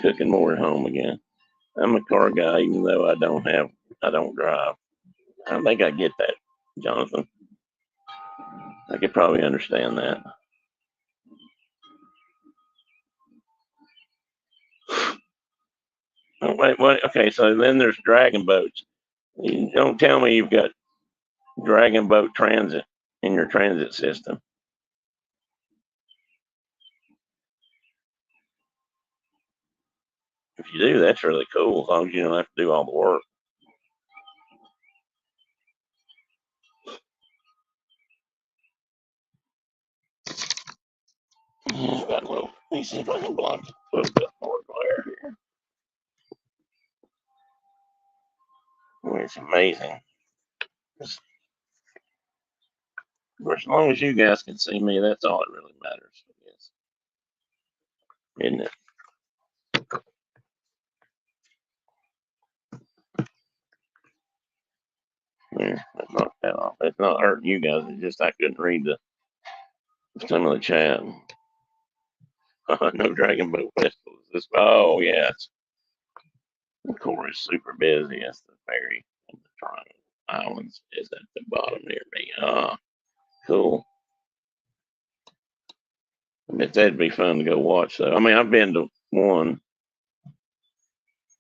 cooking more at home again. I'm a car guy, even though I don't drive. I think I get that, Jonathan. I could probably understand that. Oh, wait. Okay, so then there's dragon boats. You don't tell me you've got dragon boat transit in your transit system. If you do, that's really cool. As long as you don't have to do all the work. Yeah, got a little. Let me see if I can block a little bit more glare here. Boy, it's amazing. As long as you guys can see me, that's all that really matters, I guess, isn't it? Yeah, that's not that off. It's not hurting you guys. It's just I couldn't read some of the chat. No Dragon Boat Festival. Oh, yeah. Of course, super busy. That's the ferry and the Toronto Islands is at the bottom near me. Ah, cool. I bet that'd be fun to go watch, though. I mean, I've been to one,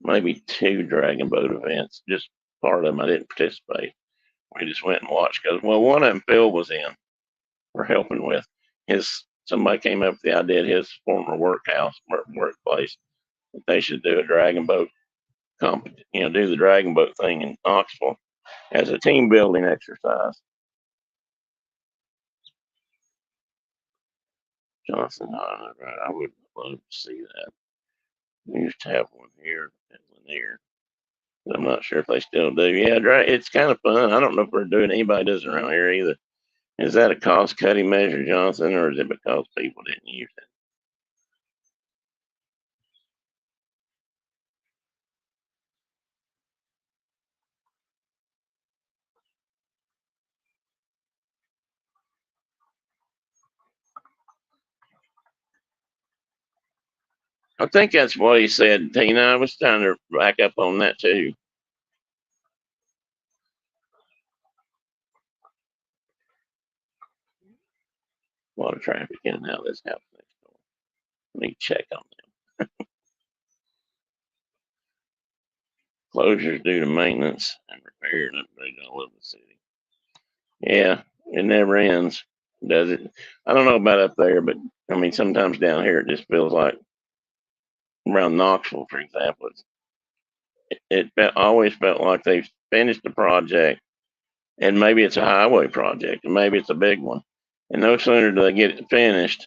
maybe two Dragon Boat events. Just part of them, I didn't participate. We just went and watched because, well, one of them Phil was in or helping with. Somebody came up with the idea at his former workplace that they should do a dragon boat do the dragon boat thing in Knoxville as a team building exercise. Johnson, right? I would love to see that. We used to have one here at Lanier, but I'm not sure if they still do. Yeah, it's kind of fun. I don't know if we're doing anybody does it around here either. Is that a cost cutting measure, Johnson, or is it because people didn't use it? I think that's what he said, Tina. I was trying to back up on that too. A lot of traffic in and out of this house next door. Let me check on them. Closures due to maintenance and repair and upgrade all over the city. Yeah, it never ends, does it? I don't know about up there, but I mean, sometimes down here it just feels like around Knoxville, for example, always felt like they've finished the project and maybe it's a highway project and maybe it's a big one. And no sooner do they get it finished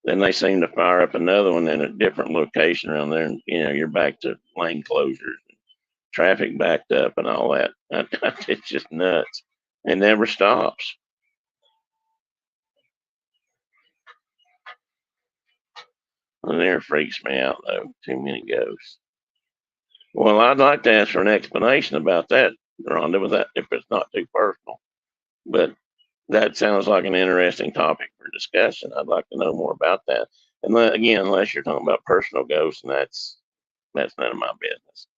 than they seem to fire up another one in a different location around there. And, you're back to lane closures, traffic backed up and all that. It's just nuts. It never stops. And there freaks me out though. Too many ghosts. Well, I'd like to ask for an explanation about that, Rhonda, with that if it's not too personal. But that sounds like an interesting topic for discussion. I'd like to know more about that. And again, unless you're talking about personal ghosts, and that's none of my business.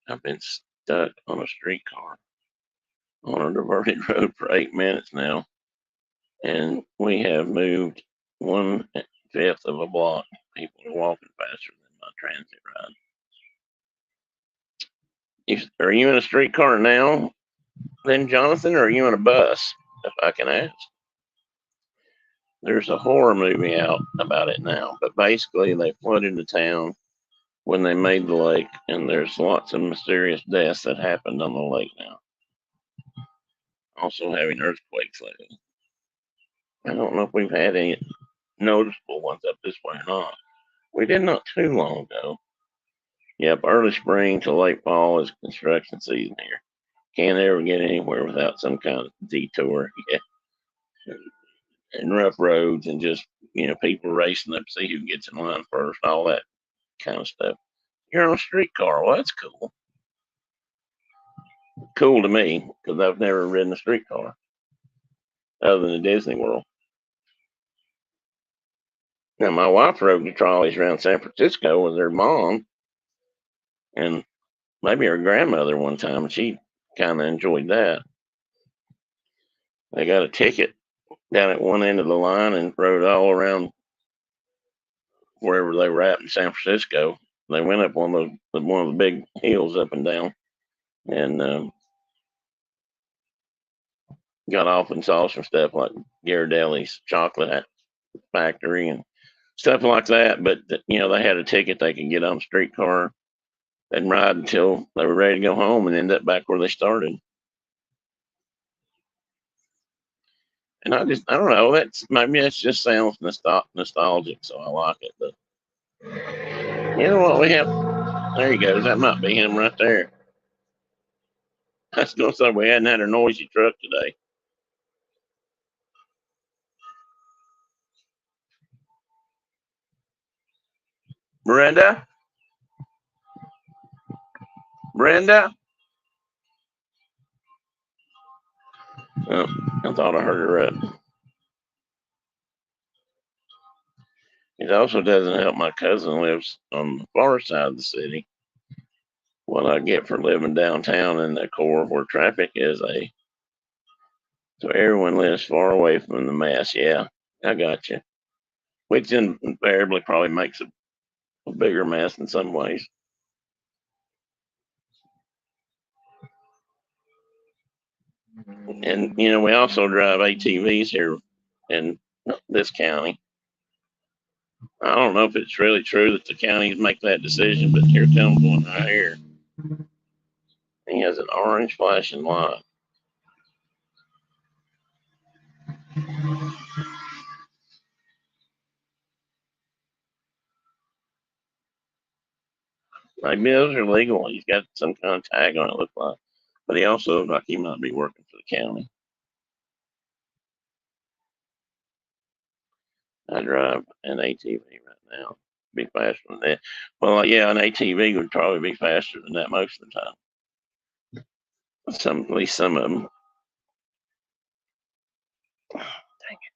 I've been stuck on a streetcar on a diverted road for 8 minutes now, and we have moved 1/5 of a block. People are walking faster than my transit ride. Are you in a streetcar now, then, Jonathan, or are you in a bus? If I can ask. There's a horror movie out about it now, but basically they flooded the town when they made the lake, and there's lots of mysterious deaths that happened on the lake now. Also having earthquakes lately. I don't know if we've had any noticeable ones up this way or not. We did not too long ago. Yep, early spring to late fall is construction season here. Can't ever get anywhere without some kind of detour. Yeah. And rough roads and just, people racing up to see who gets in line first, all that kind of stuff. You're on a streetcar. Well, that's cool. Cool to me because I've never ridden a streetcar other than the Disney World. Now, my wife rode the trolleys around San Francisco with her mom and maybe her grandmother one time, and she kind of enjoyed that. They got a ticket down at one end of the line and rode all around wherever they were at in San Francisco. They went up one of the big hills up and down, and got off and saw some stuff like Ghirardelli's chocolate factory and stuff like that. But they had a ticket; they could get on a streetcar and ride until they were ready to go home and end up back where they started. And I don't know. Maybe that just sounds nostalgic, so I like it. But you know what we have? There he goes. That might be him right there. I was gonna say we hadn't had a noisy truck today. Brenda, Brenda. Oh, I thought I heard her up. It also doesn't help my cousin lives on the far side of the city. What I get for living downtown in the core where traffic is so everyone lives far away from the mess. Yeah, I got you. Which invariably probably makes a bigger mess in some ways. And we also drive ATVs here in this county. I don't know if it's really true that the counties make that decision, but here comes one right here. He has an orange flashing light. Maybe those are legal. He's got some kind of tag on it, look like. But he also looks like he might be working for the county. I drive an ATV right now. Be faster than that. Well, yeah, an ATV would probably be faster than that most of the time. At least some of them. Dang it.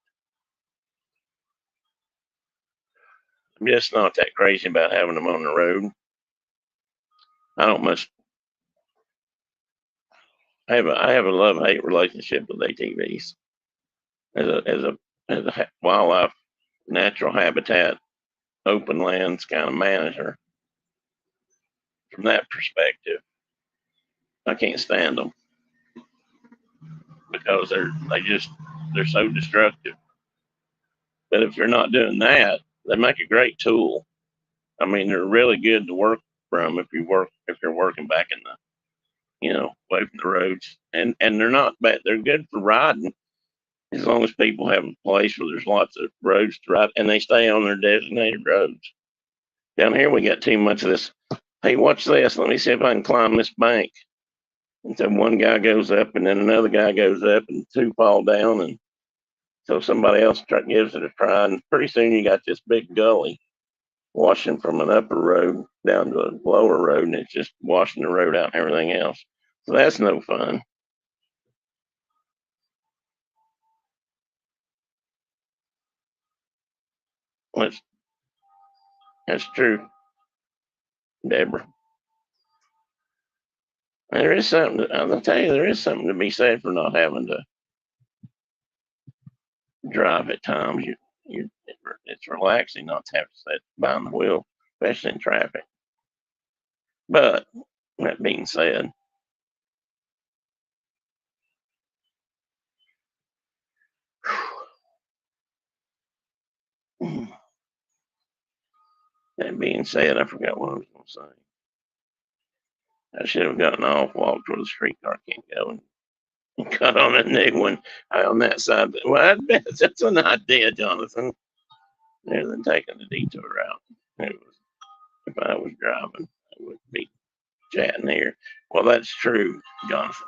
I'm just not that crazy about having them on the road. I don't much. I have a love hate relationship with ATVs as a wildlife natural habitat open lands kind of manager. From that perspective, I can't stand them because they're so destructive. But if you're not doing that, they make a great tool. I mean, they're really good to work from if you're working back in the away from the roads, and they're not bad. They're good for riding as long as people have a place where there's lots of roads to ride, and they stay on their designated roads. Down here, we got too much of this. Hey, watch this. Let me see if I can climb this bank. And so one guy goes up, and then another guy goes up, and two fall down, and so somebody else gives it a try, and pretty soon you got this big gully washing from an upper road down to a lower road, and it's just washing the road out and everything else. So that's no fun. That's, that's true, Deborah. There is something. I'll tell you, there is something to be said for not having to drive at times. It's relaxing not to have to sit behind the wheel, especially in traffic. But that being said, I forgot what I was going to say. I should have gotten off, walked where the streetcar can't go, and cut on a new one on that side. Well, that's an idea, Jonathan. Rather than taking the detour route, if I was driving, I wouldn't be chatting here. Well, that's true, Jonathan.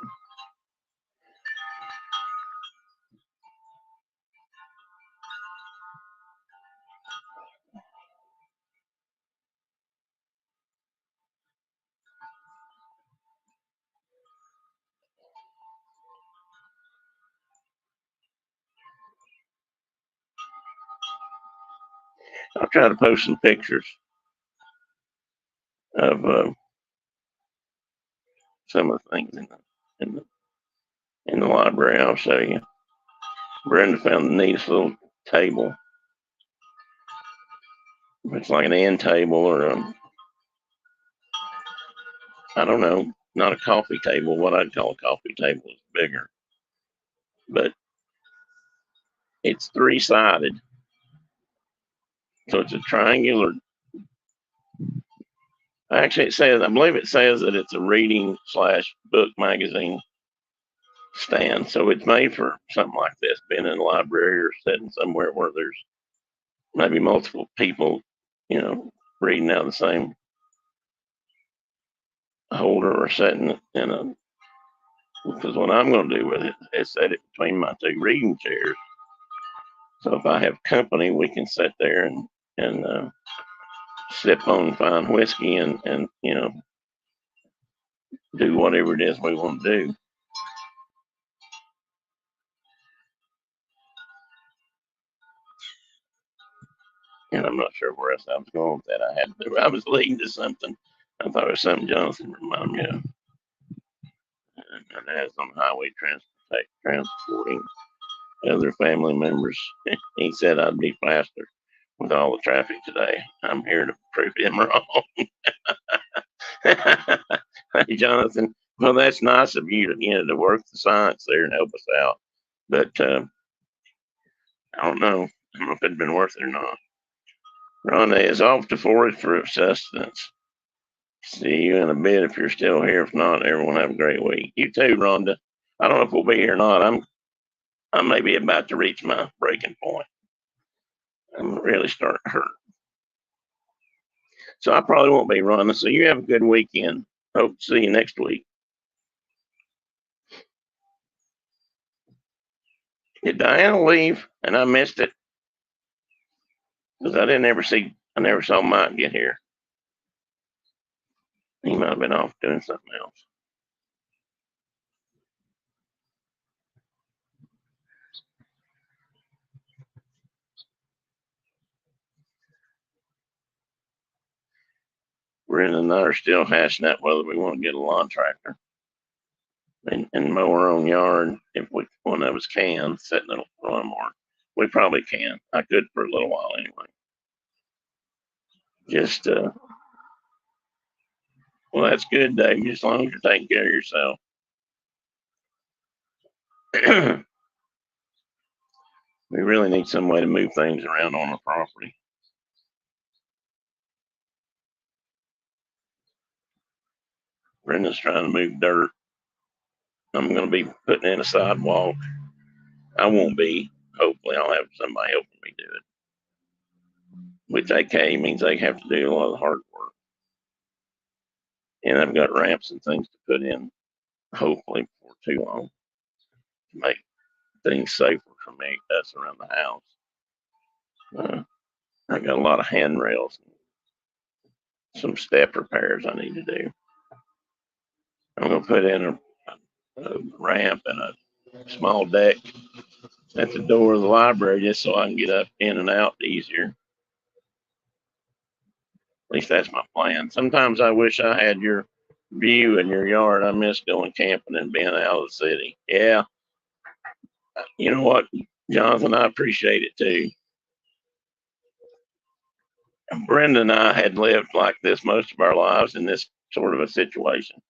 I'll try to post some pictures of some of the things in the in the library. I'll show you. Brenda found the neatest little table. It's like an end table or I don't know, not a coffee table. What I'd call a coffee table is bigger, but it's three-sided. So it's a triangular. Actually, I believe it says that it's a reading slash book magazine stand. So it's made for something like this, being in a library or sitting somewhere where there's maybe multiple people, reading out the same holder or sitting in a. Because what I'm going to do with it is set it between my two reading chairs. So if I have company, we can sit there and sip on fine whiskey and do whatever it is we want to do. And I'm not sure where else I was going with that. I was leading to something. I thought it was something Jonathan reminded me of. And that's on highway transporting other family members. He said I'd be faster with all the traffic today. I'm here to prove him wrong. Hey, Jonathan, well, that's nice of you to work the science there and help us out. But I don't know. I don't know if it'd been worth it or not. Rhonda is off to forage for sustenance. See you in a bit if you're still here. If not, everyone have a great week. You too, Rhonda. I don't know if we'll be here or not. I may be about to reach my breaking point. I'm really starting to hurt. So I probably won't be, Rhonda. So you have a good weekend. Hope to see you next week. Did Diana leave and I missed it? Because I never saw Mike get here. He might have been off doing something else. Brenda and I are still hashing out whether we want to get a lawn tractor and mow our own yard if one of us can, setting it a lawnmower. We probably can. I could for a little while anyway. Just, well, that's good, Dave, as long as you're taking care of yourself. We really need some way to move things around on the property. Brenda's trying to move dirt. I'm going to be putting in a sidewalk. I won't be. Hopefully, I'll have somebody helping me do it. Which AK means they have to do a lot of the hard work. And I've got ramps and things to put in, hopefully, before too long, to make things safer for me, us around the house. I got a lot of handrails, some step repairs I need to do. I'm going to put in a ramp and a small deck at the door of the library just so I can get up in and out easier. At least that's my plan. Sometimes I wish I had your view in your yard. I miss going camping and being out of the city. Yeah, you know what, Jonathan, I appreciate it too. Brenda and I had lived like this most of our lives in this sort of a situation,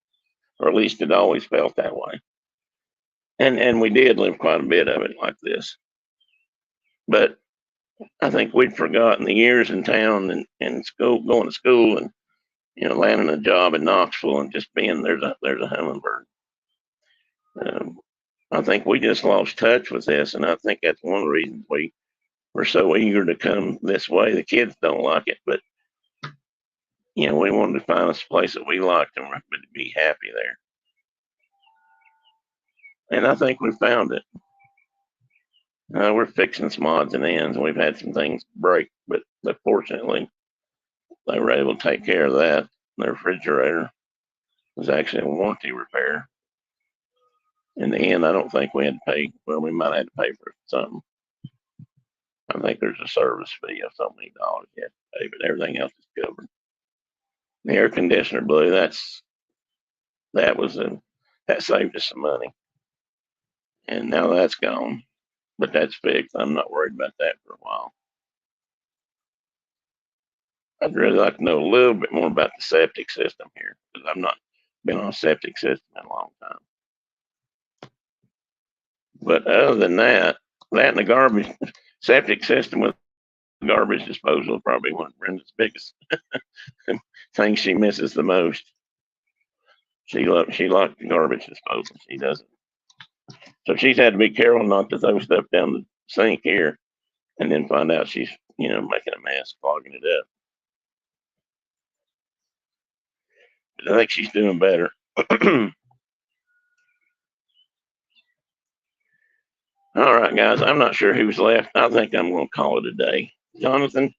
or at least it always felt that way. And we did live quite a bit of it like this. But I think we'd forgotten the years in town and school, going to school, and landing a job in Knoxville and just being there's a hummingbird. Um, I think we just lost touch with this, and I think that's one of the reasons we were so eager to come this way. The kids don't like it, but we wanted to find a place that we liked and to be happy there. And I think we found it. We're fixing some odds and ends, and we've had some things break, but fortunately, they were able to take care of that. The refrigerator was actually a warranty repair. In the end, I don't think we had to pay. Well, we might have to pay for something. I think there's a service fee of so many dollars you have to pay, but everything else is covered. The air conditioner blew. That saved us some money, and now that's gone. But that's fixed. I'm not worried about that for a while. I'd really like to know a little bit more about the septic system here, because I've not been on a septic system in a long time. But other than that and the garbage septic system with garbage disposal is probably one of Brenda's biggest things she misses the most. She likes the garbage disposal. She doesn't. So she's had to be careful not to throw stuff down the sink here and then find out she's making a mess, clogging it up. But I think she's doing better. All right, guys. I'm not sure who's left. I think I'm going to call it a day. Jonathan,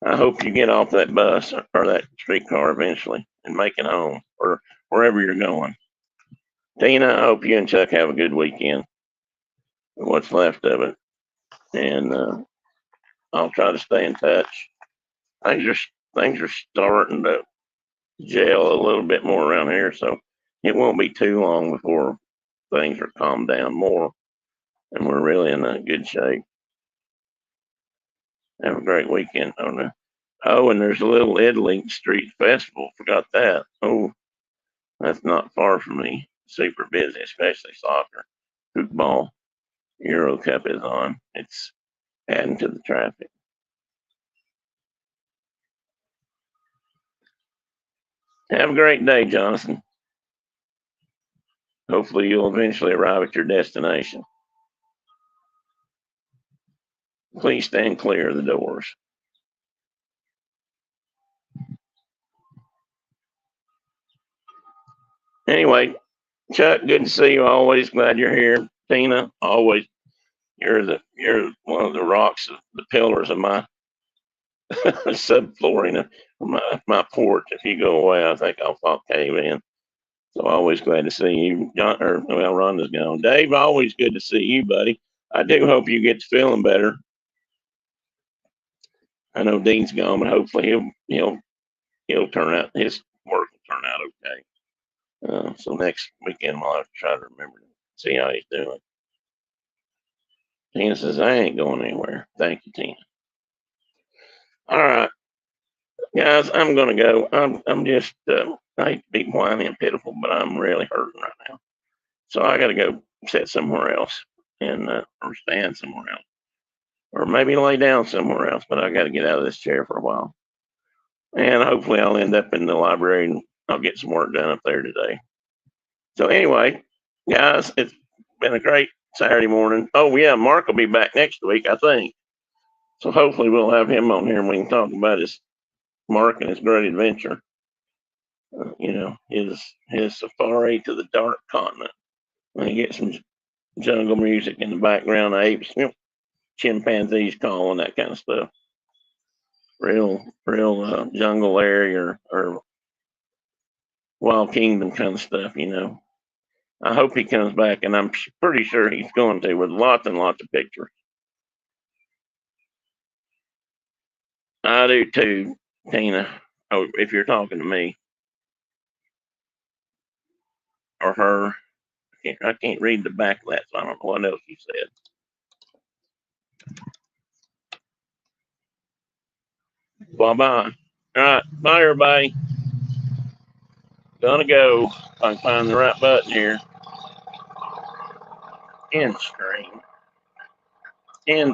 I hope you get off that bus or that streetcar eventually and make it home or wherever you're going. Tina, I hope you and Chuck have a good weekend. What's left of it, and I'll try to stay in touch. Things are starting to gel a little bit more around here, so it won't be too long before things are calmed down more, and we're really in a good shape. Have a great weekend, Ona. Oh, and there's a little Italy Street Festival. Forgot that. Oh, that's not far from me. Super busy, especially soccer. Football. Euro Cup is on. It's adding to the traffic. Have a great day, Jonathan. Hopefully, you'll eventually arrive at your destination. Please stand clear of the doors. Anyway, Chuck, good to see you. Always glad you're here. Tina, always you're one of the rocks, the pillars of my subflooring of my porch. If you go away, I think I'll cave in. So always glad to see you. John, Rhonda's gone. Dave, always good to see you, buddy. I do hope you get to feeling better. I know Dean's gone, but hopefully he'll turn out, his work will turn out okay. So next weekend I'll have to try to remember to see how he's doing. Tina says I ain't going anywhere. Thank you, Tina. All right, guys, I'm gonna go. I'm just I hate to be whiny and pitiful, but I'm really hurting right now. So I got to go sit somewhere else and or stand somewhere else, or maybe lay down somewhere else. But I got to get out of this chair for a while, and hopefully I'll end up in the library and I'll get some work done up there today. So anyway, guys, it's been a great Saturday morning. Oh yeah, Mark will be back next week, I think. So hopefully we'll have him on here and we can talk about his Mark and his great adventure. His safari to the dark continent. When he gets some jungle music in the background, apes, chimpanzees calling, that kind of stuff. Real jungle area or Wild Kingdom kind of stuff. I hope he comes back, and I'm pretty sure he's going to, with lots and lots of pictures. I do too, Tina. Oh, if you're talking to me. or her. I can't read the back of that, so I don't know what else she said. Bye-bye. All right, bye, everybody. Gonna go. If I can find the right button here. End stream. End